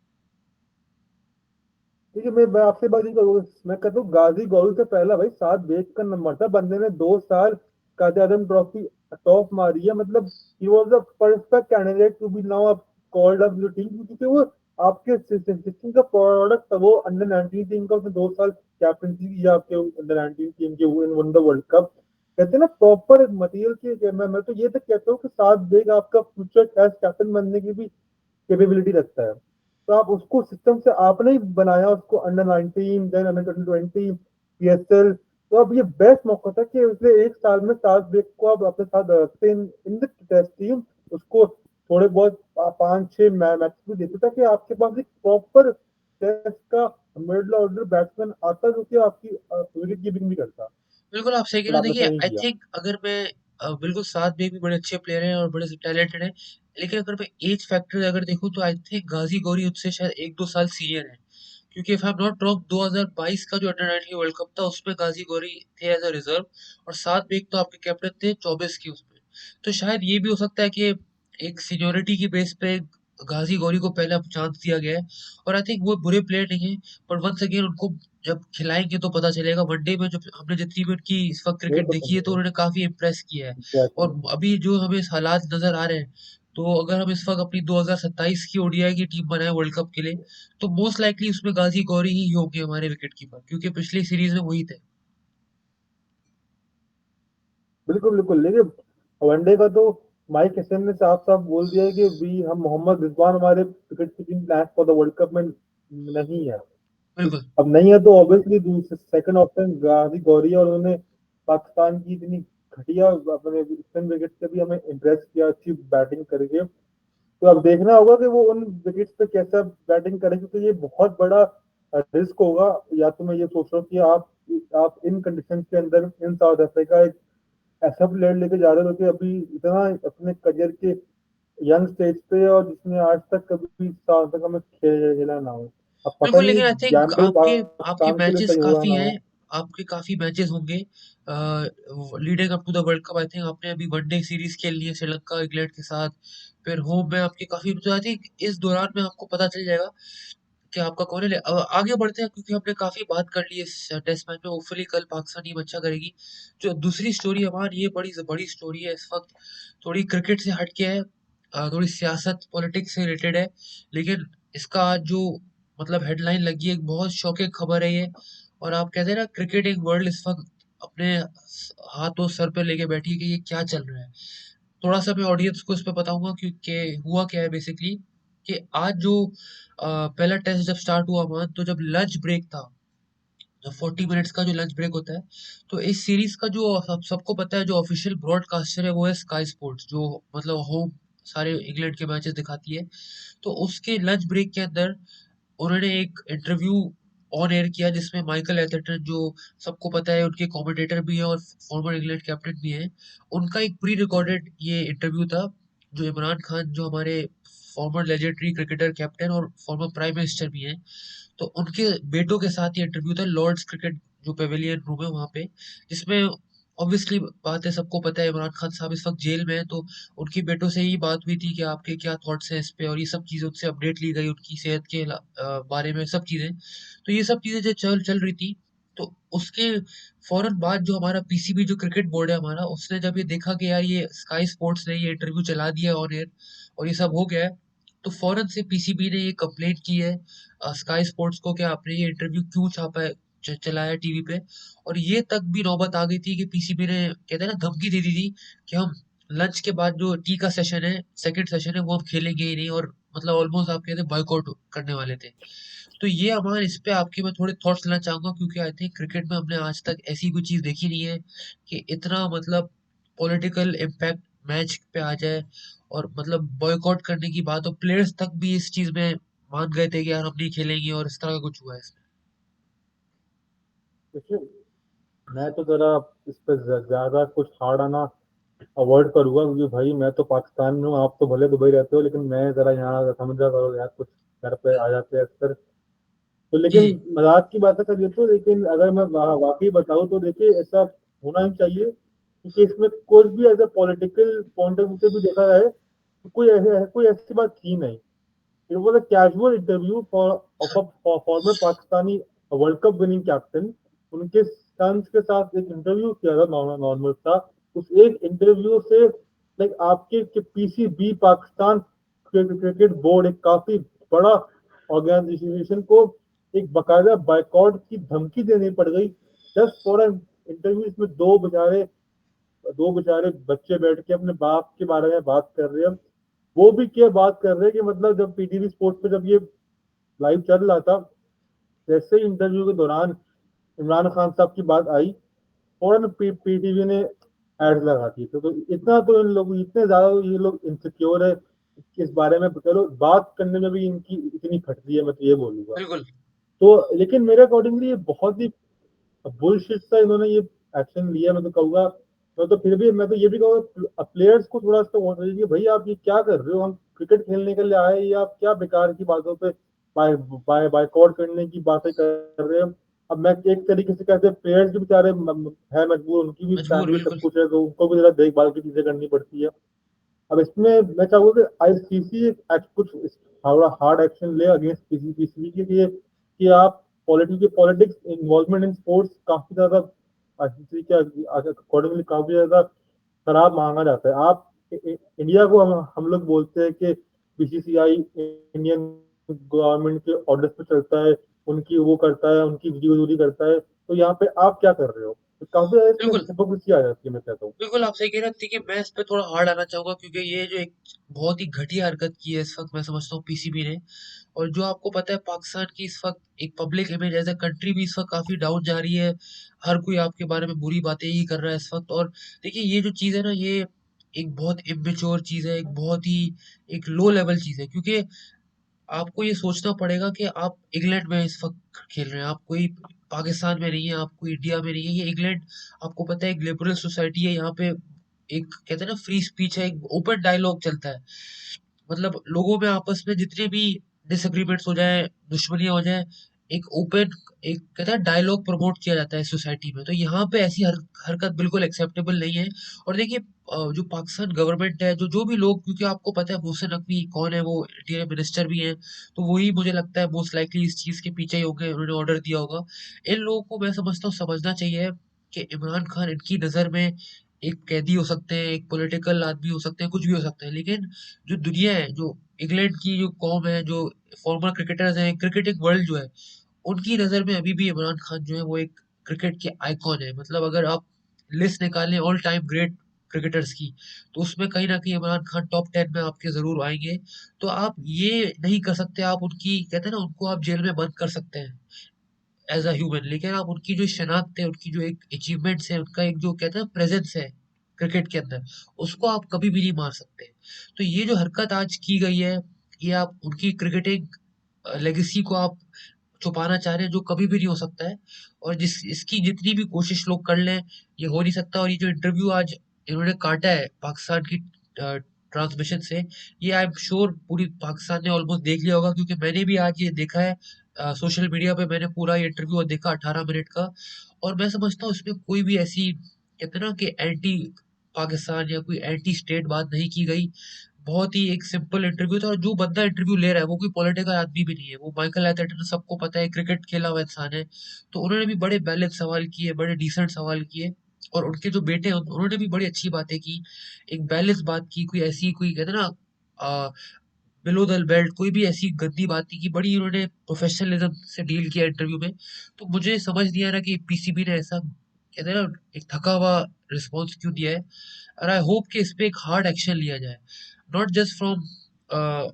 ठीक है, मैं आपसे बात नहीं करूंगा। मैं कहता हूँ गाजी गौरी से पहला भाई 7 बेग का नंबर था, बंदे ने 2 साल कायदे आजम ट्रॉफी टॉप मारी है, मतलब he was the perfect candidate to be now called up team, क्योंकि वो आपके सिस्टम का प्रोडक्ट था। वो अंडर 19 टीम का उसने 2 साल कैप्टनसी की आपके अंडर 19 टीम के, वन द वर्ल्ड कप। कहते हैं ना प्रॉपर मटेरियल की। मैं तो ये तक कहता हूँ कि 7 बेग आपका फ्यूचर टेस्ट कैप्टन बनने की भी कैपेबिलिटी रखता है। तो आप उसको सिस्टम से आपने ही बनाया, उसको अंडर 19, देन अंडर 20, पीएसएल। तो अब ये बेस्ट मौका था कि उसने एक साल में 7 ब्रेक को आप अपने साथ रखते इन द टेस्ट टीम, उसको थोड़े बहुत 5-6 मैच भी देते, ताकि आपके पास एक प्रॉपर टेस्ट का मिडल ऑर्डर बैट्समैन आता जो कि आपकी विकेट कीपिंग भी करता। बिल्कुल आप सही कह पर रहे हो। आपने देखिए ऐसा नहीं आई किया। थिंक अगर मैं बिल्कुल, सात बेग भी बड़े अच्छे प्लेयर हैं और बड़े टैलेंटेड हैं, लेकिन अगर मैं एज फैक्टर अगर देखूँ तो आई थिंक गाजी गौरी उससे शायद 1-2 साल सीनियर है। क्योंकि if I am not wrong, 2022 का जो अंडर 19 वर्ल्ड कप था उसमें गाजी गौरी थे एज अ रिजर्व, और सात बेग तो आपके कैप्टन थे 24 की उसमें। तो शायद ये भी हो सकता है कि एक सीनियोरिटी की बेस पे गाजी गौरी को पहले चांस दिया गया है। और आई थिंक वो बुरे प्लेयर नहीं है, पर वंस अगेन उनको जब खिलाएंगे तो पता चलेगा। वनडे में जो हमने जितनी भी उनकी इस वक्त नहीं क्रिकेट पता देखी है, तो नहीं। उन्होंने काफी इम्प्रेस किया है। एग्जैक्टली। और अभी जो हमें हालात नजर आ रहे हैं, तो अगर हम इस वक्त अपनी 2027 की ओडीआई की टीम बनाए वर्ल्ड कप के लिए, तो मोस्ट लाइकली उसमें गाजी गौरी ही होंगे हमारे विकेट कीपर, क्योंकि पिछली सीरीज में वही थे। बिल्कुल बिल्कुल, लेकिन वनडे का तो माइक हसन ने साफ साफ बोल दिया है कि भी हम मोहम्मद रिजवान हमारे cricket team plan for the world cup में नहीं है। बिल्कुल। अब नहीं है तो ऑब्वियसली दूसरे सेकंड ऑप्शन गाजी गौरी है, और उन्होंने पाकिस्तान की इतनी घटिया अपने स्पिन विकेट से भी हमें इम्प्रेस किया अच्छी बैटिंग करके। तो अब देखना होगा कि वो उन विकेट्स पे कैसा बैटिंग करें, क्योंकि ये बहुत बड़ा रिस्क होगा। या तो मैं ये सोच रहा हूँ कि आप इन कंडीशन के अंदर इन साउथ अफ्रीका ऐसा प्लेयर लेके जा रहे हो कि अभी इतना अपने करियर के यंग स्टेज पे, और जिसने आज तक कभी 20 साल तक हमें खेला ना हो। अब पता बिल्कुल, नहीं लेकिन आई थिंक गैम्बल आपके आपके पाकिस्तान के लिए मैचेस सही हुआ काफी ना हैं, हो। आपके काफी मैचेस होंगे leading up to the world cup. I think आपने अभी वनडे सीरीज खेल ली है श्रीलंका इंग्लैंड के साथ, फिर होम में आपके काफी, तो आई थिंक इस दौरान में आपको पता चल जाएगा कि आपका कौन है। अब आगे बढ़ते हैं क्योंकि हमने काफी बात कर ली है इस टेस्ट मैच में। होपफुली कल पाकिस्तान टीम अच्छा करेगी। जो दूसरी स्टोरी है हमारी, ये बड़ी बड़ी स्टोरी है इस वक्त, थोड़ी क्रिकेट से हट के है, थोड़ी सियासत पॉलिटिक्स से रिलेटेड है, लेकिन इसका आज जो मतलब हेडलाइन लगी है, एक बहुत शॉकिंग खबर है ये। और आप कहते हैं ना, क्रिकेटिंग वर्ल्ड इस वक्त अपने हाथों सर पे लेके बैठी है कि ये क्या चल रहा है। थोड़ा सा मैं ऑडियंस को इस पे बताऊंगा क्योंकि हुआ क्या है बेसिकली, कि आज जो पहला टेस्ट जब स्टार्ट हुआ मान, तो जब लंच ब्रेक था, जब 40 मिनट्स का जो लंच ब्रेक होता है, तो इस सीरीज का जो सबको पता है, जो ऑफिशियल ब्रॉडकास्टर है वो है स्काई स्पोर्ट्स, जो मतलब होम सारे इंग्लैंड के मैचेस दिखाती है। तो उसके लंच ब्रेक के अंदर उन्होंने एक इंटरव्यू ऑन एयर किया जिसमें माइकल एथरटन, जो सबको पता है उनके कमेंटेटर भी हैं और फॉर्मर इंग्लैंड कैप्टन भी हैं, उनका एक प्री रिकॉर्डेड ये इंटरव्यू था। जो इमरान खान, जो हमारे फॉर्मर लेजेंडरी क्रिकेटर कैप्टन और फॉर्मर प्राइम मिनिस्टर भी हैं, तो उनके बेटों के साथ ये इंटरव्यू था लॉर्ड्स क्रिकेट जो पेविलियन रूम है वहाँ पे, जिसमें ऑब्वियसली बात है, सबको पता है इमरान खान साहब इस वक्त जेल में है, तो उनकी बेटों से ही बात हुई थी कि आपके क्या थॉट्स हैं इस पे, और ये सब चीज़ें उनसे अपडेट ली गई उनकी सेहत के बारे में सब चीज़ें। तो ये सब चीज़ें जो चल चल रही थी, तो उसके फौरन बाद जो हमारा पीसीबी जो क्रिकेट बोर्ड है हमारा, उसने जब ये देखा कि यार ये स्काई स्पोर्ट्स ने ये इंटरव्यू चला दिया ऑन एयर और ये सब हो गया है, तो फौरन से पीसीबी ने ये कंप्लेंट की है स्काई स्पोर्ट्स को कि आपने ये इंटरव्यू क्यों छापा है, चलाया टीवी पे। और ये तक भी नौबत आ गई थी कि पीसीबी ने कहते हैं ना धमकी दे दी थी कि हम लंच के बाद जो टी का सेशन है, सेकंड सेशन है, वो हम खेलेंगे ही नहीं, और मतलब ऑलमोस्ट आप कहते बॉयकॉट करने वाले थे। तो ये अमान, इस पे आपके मैं थोड़े थॉट्स लेना चाहूंगा क्योंकि आई थिंक क्रिकेट में हमने आज तक ऐसी कोई चीज देखी नहीं है कि इतना मतलब पॉलिटिकल इम्पैक्ट मैच पे आ जाए, और मतलब बॉयकॉट करने की बात, और प्लेयर्स तक भी इस चीज में मान गए थे कि यार हम नहीं खेलेंगे, और इस तरह का कुछ हुआ है इसमें। देखिए, मैं तो जरा इस पे ज्यादा कुछ हार्ड आना अवॉइड करूंगा, क्योंकि भाई मैं तो पाकिस्तान में हूँ, आप तो भले दुबई रहते हो, लेकिन मैं जरा यहाँ समझ रहा करो यार, कुछ घर पे आ जाते हैं अक्सर। तो जी लेकिन जी। मजाक की बात करिए तो, लेकिन अगर मैं वाकई बताऊँ तो देखिए, ऐसा होना ही चाहिए, क्योंकि इसमें कोई भी as a political point of view से भी देखा जाए तो कोई ऐसी बात थी नहीं। It was a casual interview for farmer Pakistani world cup winning captain. उनके सन्स के साथ एक इंटरव्यू किया था, नॉर्मल था। उस एक इंटरव्यू से लाइक आपके पीसीबी पाकिस्तान क्रिकेट बोर्ड, एक काफी बड़ा ऑर्गेनाइजेशन को एक बकायदा बाइकआउट की धमकी देनी पड़ गई, जस्ट फॉर एन इंटरव्यू। इसमें दो बेचारे बच्चे बैठ के अपने बाप के बारे में बात कर रहे हैं। वो भी क्या बात कर रहे हैं कि मतलब जब पीटीवी स्पोर्ट्स पे जब ये लाइव चल रहा था, जैसे ही इंटरव्यू के दौरान इमरान खान साहब की बात आई, फौरन पीटीवी ने एड लगा दी। तो इतना तो इन लोग, इतने ज्यादा ये लोग इनसिक्योर है इस बारे में, चलो बात करने में भी इनकी इतनी फटती है, मैं तो ये बोलूंगा। बिल्कुल तो लेकिन मेरे अकॉर्डिंगली ये बहुत ही बुलशिट सा इन्होंने ये एक्शन लिया, मैं तो कहूंगा। मैं तो फिर भी मैं तो ये भी कहूंगा प्लेयर्स को थोड़ा सा होना चाहिए कि भाई आप ये क्या कर रहे हो, हम क्रिकेट खेलने के लिए आए, या आप क्या बेकार की बातों पे बायकॉट करने की बातें कर रहे हो। अब मैं एक तरीके से कहते हैं, प्लेयर्स भी बेचारे है मजबूर, उनकी भी मजबूर, फैमिली सब बिल्कुल कुछ है, तो उनको भी जरा देखभाल की चीजें करनी पड़ती है। अब इसमें मैं चाहूंगा कि आईसीसी कुछ थोड़ा हार्ड एक्शन ले अगेंस्ट पीसीबी के लिए, कि आप पॉलिटिक्स इन्वॉल्वमेंट इन स्पोर्ट्स काफी ज्यादा आईसीसी के अकॉर्डिंगली काफी ज्यादा खराब मांगा जाता है। आप इंडिया को हम लोग बोलते हैं कि बीसीसीआई इंडियन गवर्नमेंट के ऑर्डर पे चलता है, उनकी वो करता है, उनकी वीडियो करता है। तो यहाँ पे आप क्या कर रहे हो? तो काफी ज्यादा इसमें बिल्कुल हिपोक्रेसी आ जाती है, मैं कहता हूँ। बिल्कुल। आप सही कह रहे हैं। देखिए मैं इस पे थोड़ा हार्ड आना चाहूंगा क्योंकि ये जो एक बहुत ही घटिया हरकत की है इस वक्त, मैं समझता हूँ पीसीबी ने। और जो आपको पता है पाकिस्तान की इस वक्त एक public image as a country भी इस वक्त काफी डाउन जा रही है। हर कोई आपके बारे में बुरी बातें ही कर रहा है इस वक्त। और देखिए ये जो चीज है ना, ये एक बहुत इमेच्योर चीज है, एक बहुत ही एक लो लेवल चीज है, क्योंकि आपको ये सोचना पड़ेगा कि आप इंग्लैंड में इस वक्त खेल रहे हैं, आप कोई पाकिस्तान में नहीं है, आपको इंडिया में नहीं है, ये इंग्लैंड आपको पता है एक लिबरल सोसाइटी है, यहाँ पे एक कहते हैं ना फ्री स्पीच है, एक ओपन डायलॉग चलता है। मतलब लोगों में आपस में जितने भी डिसएग्रीमेंट्स हो जाए, दुश्मनियां हो जाए, एक ओपन एक कहता है डायलॉग प्रमोट किया जाता है सोसाइटी में। तो यहाँ पे ऐसी हरकत बिल्कुल एक्सेप्टेबल नहीं है। और देखिए जो पाकिस्तान गवर्नमेंट है, जो जो भी लोग, क्योंकि आपको पता है मोहसिन नकवी कौन है, वो इंटीरियर मिनिस्टर भी हैं, तो वही मुझे लगता है मोस्ट लाइकली इस चीज के पीछे ही होंगे, उन्होंने ऑर्डर दिया होगा। इन लोगों को मैं समझता हूँ समझना चाहिए कि इमरान खान इनकी नज़र में एक कैदी हो सकते हैं, एक पॉलिटिकल आदमी हो सकते हैं, कुछ भी हो सकते हैं, लेकिन जो दुनिया है, जो इंग्लैंड की जो कौम है, जो फॉर्मर क्रिकेटर्स हैं, क्रिकेटिंग वर्ल्ड जो है, उनकी नज़र में अभी भी इमरान खान जो है वो एक क्रिकेट के आइकॉन है। मतलब अगर आप लिस्ट निकालें ऑल टाइम ग्रेट क्रिकेटर्स की, तो उसमें कहीं ना कहीं इमरान खान टॉप 10 में आपके जरूर आएंगे। तो आप ये नहीं कर सकते, आप उनकी कहते हैं ना उनको आप जेल में बंद कर सकते हैं एज अ ह्यूमन, लेकिन आप उनकी जो शनाख्त है, उनकी जो एक अचीवमेंट्स है, उनका एक जो कहते हैं प्रेजेंस है क्रिकेट के अंदर, उसको आप कभी भी नहीं मार सकते। तो ये जो हरकत आज की गई है, ये आप उनकी क्रिकेटिंग लेगेसी को आप छुपाना चाह रहे हैं, जो कभी भी नहीं हो सकता है। और जिस इसकी जितनी भी कोशिश लोग कर लें, ये हो नहीं सकता। और ये जो इंटरव्यू आज इन्होंने काटा है पाकिस्तान की ट्रांसमिशन से, ये आई एम श्योर पूरी पाकिस्तान ने ऑलमोस्ट देख लिया होगा, क्योंकि मैंने भी आज ये देखा है सोशल मीडिया पे, मैंने पूरा ये इंटरव्यू देखा 18 मिनट का। और मैं समझता हूँ इसमें कोई भी ऐसी कहते हैं ना कि एंटी पाकिस्तान या कोई एंटी स्टेट बात नहीं की गई। बहुत ही एक सिंपल इंटरव्यू था, और जो बंदा इंटरव्यू ले रहा है वो कोई पॉलिटिकल आदमी भी नहीं है, वो माइकल एथरटन सबको पता है, क्रिकेट खेला हुआ इंसान है। तो उन्होंने भी बड़े बैलेंस सवाल किए, बड़े डिसेंट सवाल किए। और उनके जो बेटे हैं उन्होंने भी बड़ी अच्छी बातें की, एक बैलेंस बात की, कोई ऐसी कोई कहते हैं ना बिलो द बेल्ट कोई भी ऐसी गंदी बात नहीं की, बड़ी उन्होंने प्रोफेशनलिज्म से डील किया इंटरव्यू में। तो मुझे समझ नहीं आ रहा कि पीसीबी ने ऐसा कहते हैं ना एक थका हुआ रिस्पॉन्स क्यों दिया है। और आई होप कि इस पे एक हार्ड एक्शन लिया जाए, नॉट जस्ट फ्रॉम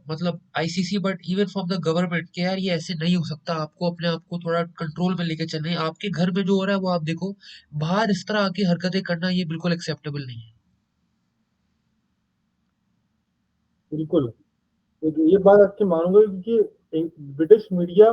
मतलब ICC, but even from the government, कि यार ये ऐसे नहीं हो सकता, आपको अपने आप को थोड़ा कंट्रोल में लेके चलना है। आपके घर में जो हो रहा है वो आप देखो, बाहर इस तरह आके हरकतें करना ये बिल्कुल एक्सेप्टेबल नहीं है। बिल्कुल। तो ये बात आपकी मानूंगा, क्योंकि ब्रिटिश मीडिया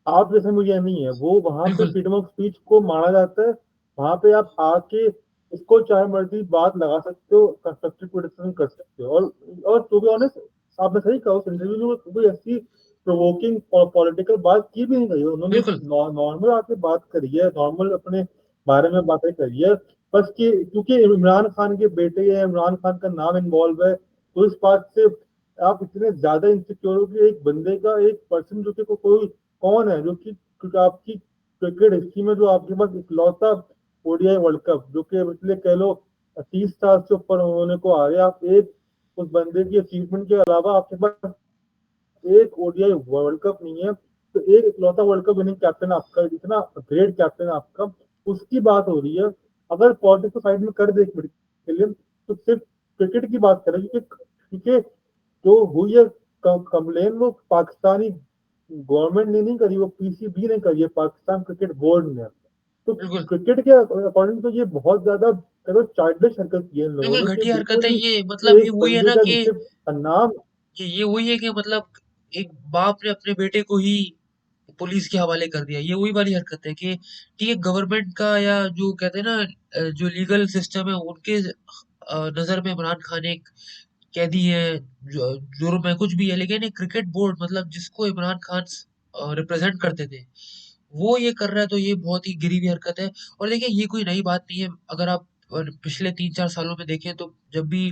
आप जैसे मीडिया नहीं है, वो वहां पे बिल्कुल फ्रीडम ऑफ स्पीच को माना जाता है। वहां पे आप आके इसको चाहे मर्जी बात लगा सकते हो, कंस्ट्रक्टिव क्रिटिसिज्म कर सकते हो। और टू बी ऑनेस्ट, आपने सही कहा, उस इंटरव्यू में कोई ऐसी प्रोवोकिंग पॉलिटिकल बात की भी नहीं गई, उन्होंने बिल्कुल नॉर्मल आके बात करी है, नॉर्मल अपने बारे में बातें करी है। बस कि क्योंकि इमरान खान के बेटे है, इमरान खान का नाम इन्वॉल्व है, तो इस बात से आप इतने ज्यादा इंसिक्योर हो कि एक बंदे का, एक पर्सन जो कि कोई कौन है, जो कि क्योंकि आपकी क्रिकेट हिस्ट्री में जो आपके पास इकलौता ओडीआई वर्ल्ड कप, जो कि पिछले कह लो 30 साल से ऊपर होने को आ गए, आप एक उस बंदे की अचीवमेंट के अलावा आपके पास एक ओडीआई वर्ल्ड कप नहीं है, तो एक इकलौता वर्ल्ड कप विनिंग कैप्टन आपका, इतना ग्रेट कैप्टन आपका, उसकी बात हो रही है। अगर पॉलिटिक्स को साइड में कर दे एक मिनट के लिए, तो सिर्फ क्रिकेट की बात करें, क्योंकि जो हुई है कंप्लेन, वो पाकिस्तानी गवर्नमेंट ने नहीं करी, वो पीसीबी ने करी है, पाकिस्तान क्रिकेट बोर्ड ने। तो बिल्कुल क्रिकेट के अकॉर्डिंग तो ये बहुत ज्यादा करो चाइल्डिश हरकत की है इन लोगों बिल्कुल ने, कि घटिया हरकत बिल्कुल है ही ये, कि मतलब ये एक वही है बंदे ना का कि जिसके नाम। ये वही है कि मतलब एक बाप ने अपने बेटे को ही पुलिस के हवाले कर दिया, ये वही वाली हरकत है कि ठीक है गवर्नमेंट का या जो कहते हैं ना जो लीगल सिस्टम है उनके नजर में इमरान खान एक कैदी है, जुर्म है, कुछ भी है, लेकिन एक क्रिकेट बोर्ड मतलब जिसको इमरान खान रिप्रेजेंट करते थे, वो ये कर रहा है, तो ये बहुत ही गिरी हुई हरकत है। और देखिए ये कोई नई बात नहीं है, अगर आप पिछले 3-4 सालों में देखें तो जब भी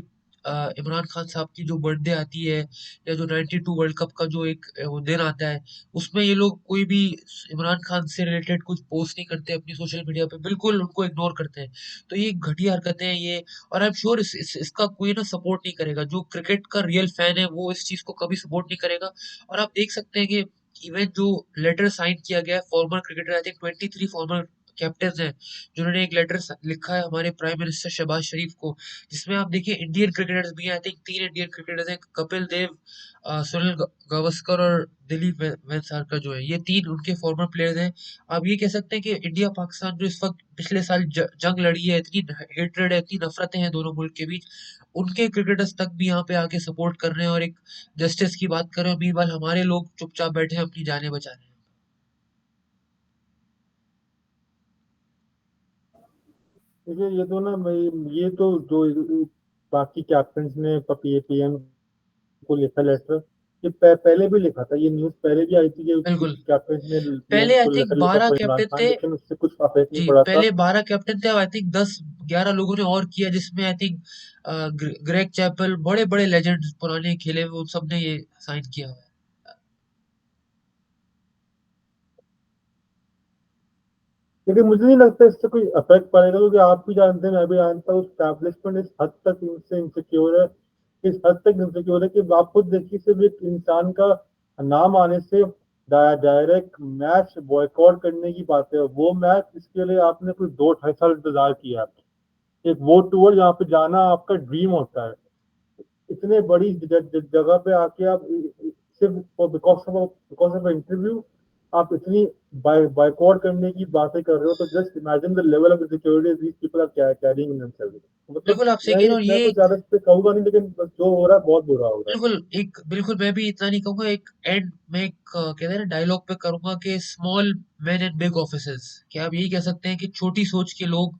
इमरान खान साहब की जो बर्थडे आती है, या जो 92 वर्ल्ड कप का जो एक वो दिन आता है, उसमें ये लोग कोई भी इमरान खान से रिलेटेड कुछ पोस्ट नहीं करते अपनी सोशल मीडिया पे, बिल्कुल उनको इग्नोर करते हैं। तो ये घटिया हरकतें हैं ये। और आई एम श्योर इसका कोई ना सपोर्ट नहीं करेगा, जो क्रिकेट का रियल फैन है वो इस चीज को कभी सपोर्ट नहीं करेगा। और आप देख सकते हैं कि इवन जो लेटर साइन किया गया है farmer cricketer, I think 23 former captain हैं जिन्होंने एक लेटर लिखा है हमारे प्राइम मिनिस्टर शहबाज शरीफ को, जिसमें आप देखिए इंडियन क्रिकेटर्स भी हैं, आई थिंक 3 इंडियन क्रिकेटर्स हैं, कपिल देव, सुनील गावस्कर और दिलीप वेंसारकर जो है, ये 3 उनके फॉर्मर प्लेयर्स हैं। आप ये कह सकते हैं कि इंडिया पाकिस्तान जो इस वक्त पिछले साल जंग लड़ी है, इतनी हेट्रेड है, इतनी नफरतें हैं दोनों मुल्क के बीच, उनके क्रिकेटर्स तक भी यहाँ पे आके सपोर्ट कर रहे हैं और एक जस्टिस की बात कर रहे हैं। मीनवाइल हमारे लोग चुपचाप बैठे हैं अपनी जानें बचा रहे हैं। देखिए ये तो ना मैं ये तो जो बाकी कैप्टन ने पीएम को लिखा लेटर, ये पहले भी लिखा था, ये न्यूज़ पहले भी आई थी कि कुछ बिल्कुल। कैप्टन ने पीएम पहले आई को थिंक लेटर लिखा 12 था इमरान कैप्टन खान, थे। लेकिन उससे कुछ अफेक्ट नहीं जी, पड़ा था। पहले 12 कैप्टन थे, अब आई थिंक 10-11 लोगों ने और किया, जिसमें आई थिंक ग्रेग चैपल, बड़े-बड़े लेजेंड्स पुराने खेले हुए, उन सब ने ये साइन किया हुआ है। लेकिन मुझे नहीं लगता इससे कोई अफेक्ट पड़ेगा, क्योंकि आप भी जानते हैं, मैं भी जानता हूँ, स्टैब्लिशमेंट इस हद तक इनसे इनसिक्योर है, इस हद तक इनसिक्योर है कि आप खुद देखिए, सिर्फ एक इंसान का नाम आने से डायरेक्ट मैच बॉयकॉट करने की बात है। वो मैच इसके लिए आपने कोई 2 ढाई साल इंतजार किया, एक वो टूर जहाँ पे जाना आपका ड्रीम होता है, इतने बड़ी जगह पे आके आप सिर्फ बिकॉज ऑफ इंटरव्यू आप इतनी बायकॉट करने की बातें कर रहे हो, तो just imagine the level of security these people are carrying in themselves. मतलब बिल्कुल आप सही कह रहे हो, और मैं ये कुछ ज्यादा इस पे कहूंगा नहीं, लेकिन बस जो हो रहा है बहुत बुरा हो रहा है। बिल्कुल मैं भी इतना नहीं कहूँगा, एक एंड में एक कहते हैं ना डायलॉग पे करूँगा कि small man in big offices, क्या आप यही कह सकते हैं कि छोटी सोच के लोग,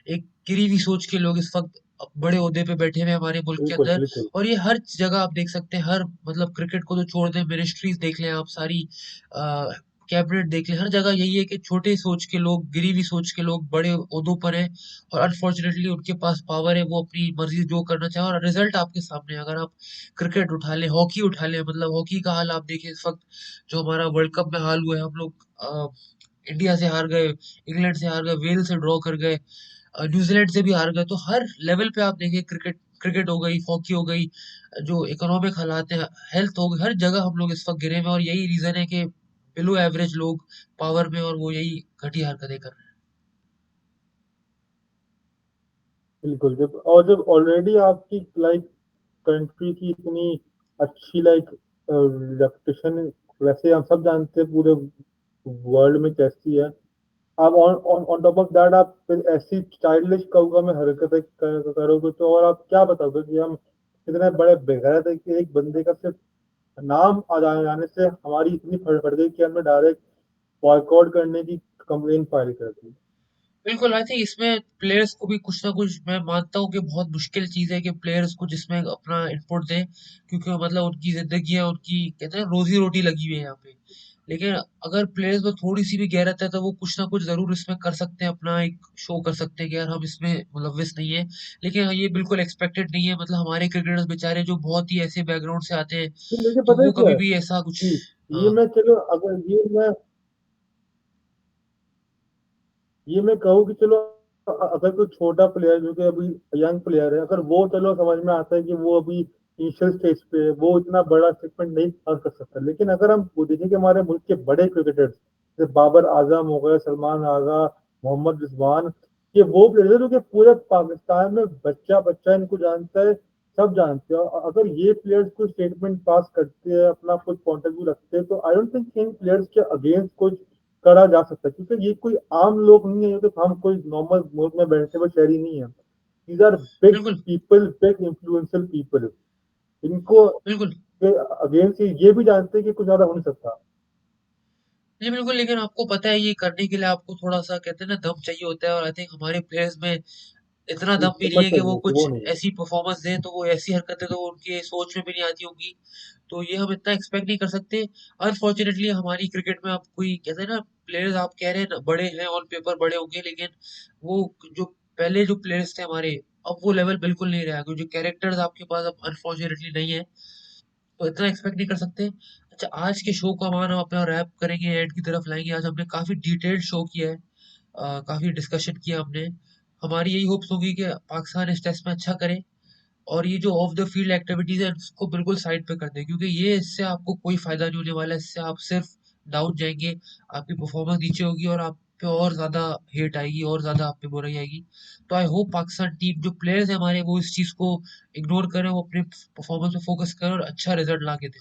एक गिरी हुई सोच के लोग इस वक्त बड़े ओहदे पे बैठे हुए हैं हमारे मुल्क के बिल्कुल अंदर। बिल्कुल और ये हर जगह आप देख सकते हैं, हर मतलब क्रिकेट को तो छोड़ दें, मिनिस्ट्रीज देख लें आप सारी, कैबिनेट देख लें, हर जगह यही है कि छोटे सोच के लोग, गिरी हुई सोच के लोग बड़े ओहदों पर हैं, और अनफॉर्चुनेटली उनके पास पावर है, वो अपनी मर्जी जो करना चाहे, और रिजल्ट आपके सामने है। अगर आप क्रिकेट उठा लें, हॉकी उठा लें, मतलब हॉकी का हाल आप देखिए इस वक्त, जो हमारा वर्ल्ड कप में हाल हुआ है, हम लोग इंडिया से हार गए, इंग्लैंड से हार गए, वेल्स से ड्रॉ कर गए, न्यूजीलैंड से भी हार गए। तो हर लेवल पे आप देखिए, क्रिकेट क्रिकेट हो गई, हॉकी हो गई, जो इकोनॉमिक हालात है, हेल्थ हो गई, हर जगह हम लोग इस वक्त गिरे हुए हैं, और यही रीजन है कि बिलो एवरेज लोग पावर में, और वो यही घटिया हरकतें कर रहे हैं। बिल्कुल। जब ऑलरेडी आपकी लाइक कंट्री की इतनी अच्छी लाइक रेपुटेशन, वैसे हम सब जानते हैं पूरे वर्ल्ड में कैसी है, आप ऑन टॉप ऑफ दैट आप फिर ऐसी चाइल्डिश कहूँगा मैं हरकतें करोगे, तो और आप क्या बताओगे कि हम कितने बड़े बेगैरत है कि एक बंदे का सिर्फ नाम आ जाने से हमारी इतनी फट गई कि हमने डायरेक्ट बॉयकॉट करने की कंप्लेन फाइल कर दी। बिल्कुल, आई थिंक इसमें प्लेयर्स को भी कुछ ना कुछ, मैं मानता हूँ कि बहुत मुश्किल चीज़ है कि प्लेयर्स को जिसमें अपना इनपुट दें, क्योंकि मतलब उनकी ज़िंदगी है, उनकी कहते हैं रोज़ी-रोटी लगी हुई है यहाँ पे। लेकिन अगर प्लेयर्स में थोड़ी-सी भी गैरत है, तो वो कुछ ना कुछ ज़रूर इसमें कर सकते हैं, अपना एक शो कर सकते हैं कि यार हम इसमें मुलव्विस नहीं है। लेकिन हाँ, ये बिल्कुल एक्सपेक्टेड नहीं है, मतलब हमारे क्रिकेटर्स बेचारे जो बहुत ही ऐसे बैकग्राउंड से आते हैं, तो मुझे तो पता है वो क्या कभी है भी ऐसा कुछ कि ये हाँ, मैं चलो अगर ये मैं कहूँ कि चलो अगर कोई छोटा प्लेयर जो कि अभी यंग प्लेयर है, अगर वो चलो समझ में आता है कि वो अभी इनिशियल स्टेज पे है, वो इतना बड़ा स्टेटमेंट नहीं कर सकता, लेकिन अगर हम वो देखें कि हमारे मुल्क के बड़े क्रिकेटर्स जैसे बाबर आजम हो गए, सलमान आगा, मोहम्मद रिजवान, ये वो प्लेयर है जो कि पूरे पाकिस्तान में बच्चा बच्चा इनको जानता है, सब जानते हैं। और अगर ये प्लेयर्स कोई स्टेटमेंट पास करते हैं, अपना कुछ पॉइंट ऑफ व्यू रखते हैं, तो I don't think in players के अगेंस्ट कुछ करा जा सकता है, क्योंकि ये कोई आम लोग नहीं है, तो हम कोई नॉर्मल मुल्क में बैठे हुए शहरी नहीं है। दीज आर बिग बिल्कुल, पीपल, बिग इन्फ्लुएंशियल पीपल, इनको बिल्कुल। अगेंस्ट ये भी जानते हैं कि कुछ ज्यादा हो नहीं सकता। जी, बिल्कुल, लेकिन आपको पता है ये करने के लिए आपको थोड़ा-सा कहते हैं ना दम चाहिए होता है, और आई थिंक हमारे प्लेयर्स में इतना दम भी नहीं हिम्मत है कि वो चाहिए होती, कुछ वो नहीं है। ऐसी परफॉर्मेंस दें, तो वो ऐसी हरकतें तो उनके सोच में भी नहीं आती होंगी। तो ये हम इतना एक्सपेक्ट नहीं कर सकते। अनफॉर्चुनेटली हमारी क्रिकेट में, आप कोई कहते हैं ना, प्लेयर्स आप कह रहे हैं ना बड़े हैं, ऑन पेपर बड़े होंगे, लेकिन वो जो पहले जो प्लेयर्स थे हमारे, अब वो लेवल बिल्कुल नहीं रहा, क्योंकि जो कैरेक्टर्स आपके पास अब अनफॉर्चुनेटली नहीं है, तो इतना एक्सपेक्ट नहीं कर सकते। अच्छा, आज के शो को हम अपना रैप करेंगे, एंड की तरफ लाएंगे। आज हमने काफी डिटेल्ड शो किया है, काफी डिस्कशन किया हमने। हमारी यही होप्स होगी कि पाकिस्तान इस टेस्ट में अच्छा करे, और ये जो ऑफ द फील्ड एक्टिविटीज है उसको बिल्कुल साइड पे कर दें, क्योंकि ये इससे आपको कोई फायदा नहीं होने वाला है। इससे आप सिर्फ डाउन जाएंगे, आपकी परफॉर्मेंस नीचे होगी, और आप पे और ज्यादा हेट आएगी, और ज्यादा आप पे बुराई आएगी। तो आई होप पाकिस्तान टीम, जो प्लेयर्स है हमारे, वो इस चीज को इग्नोर करें, वो अपने परफॉर्मेंस पे फोकस करें, और अच्छा रिजल्ट ला के दें।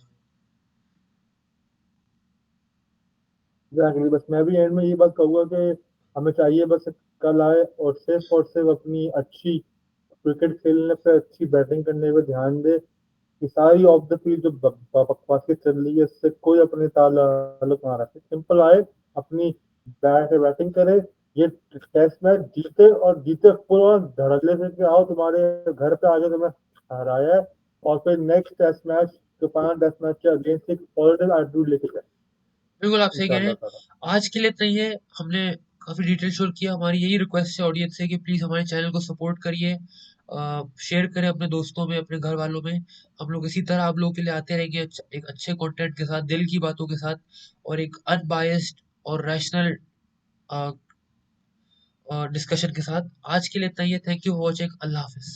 एग्जैक्टली, बस मैं भी एंड में ये बात कहूंगा कि हमें चाहिए बस कल आए और सिर्फ अपनी अच्छी क्रिकेट खेलने पे, अच्छी बैटिंग करने पे ध्यान दे, कि सारी ऑफ द फील्ड जो बकवासी चल रही है इससे कोई अपने ताल्लुक ना रखे, सिंपल आए, अपनी बैटिंग करे, ये टेस्ट मैच जीते और जीते पूरा धड़ल्ले से कि आओ तुम्हारे घर पे आ जाओ, तुम्हें हराया है, और फिर नेक्स्ट टेस्ट मैच, जो 5 टेस्ट मैच के अगेंस्ट एक पॉजिटिव एटीट्यूड लेके जाए बिल्कुल आप सही कह रहे इंशाल्लाह हैं। ताला। आज के लिए इतना ही है। हमने काफ़ी डिटेल शेयर किया। हमारी यही रिक्वेस्ट है ऑडियंस से कि प्लीज़ हमारे चैनल को सपोर्ट करिए, शेयर करें अपने दोस्तों में, अपने घर वालों में। हम लोग इसी तरह आप लोगों के लिए आते रहेंगे एक अच्छे कंटेंट के साथ, दिल की बातों के साथ और एक अनबायस्ड और रैशनल डिस्कशन के साथ। आज के लिए इतना ही है। Thank you for watching. अल्लाह हाफ़िज़।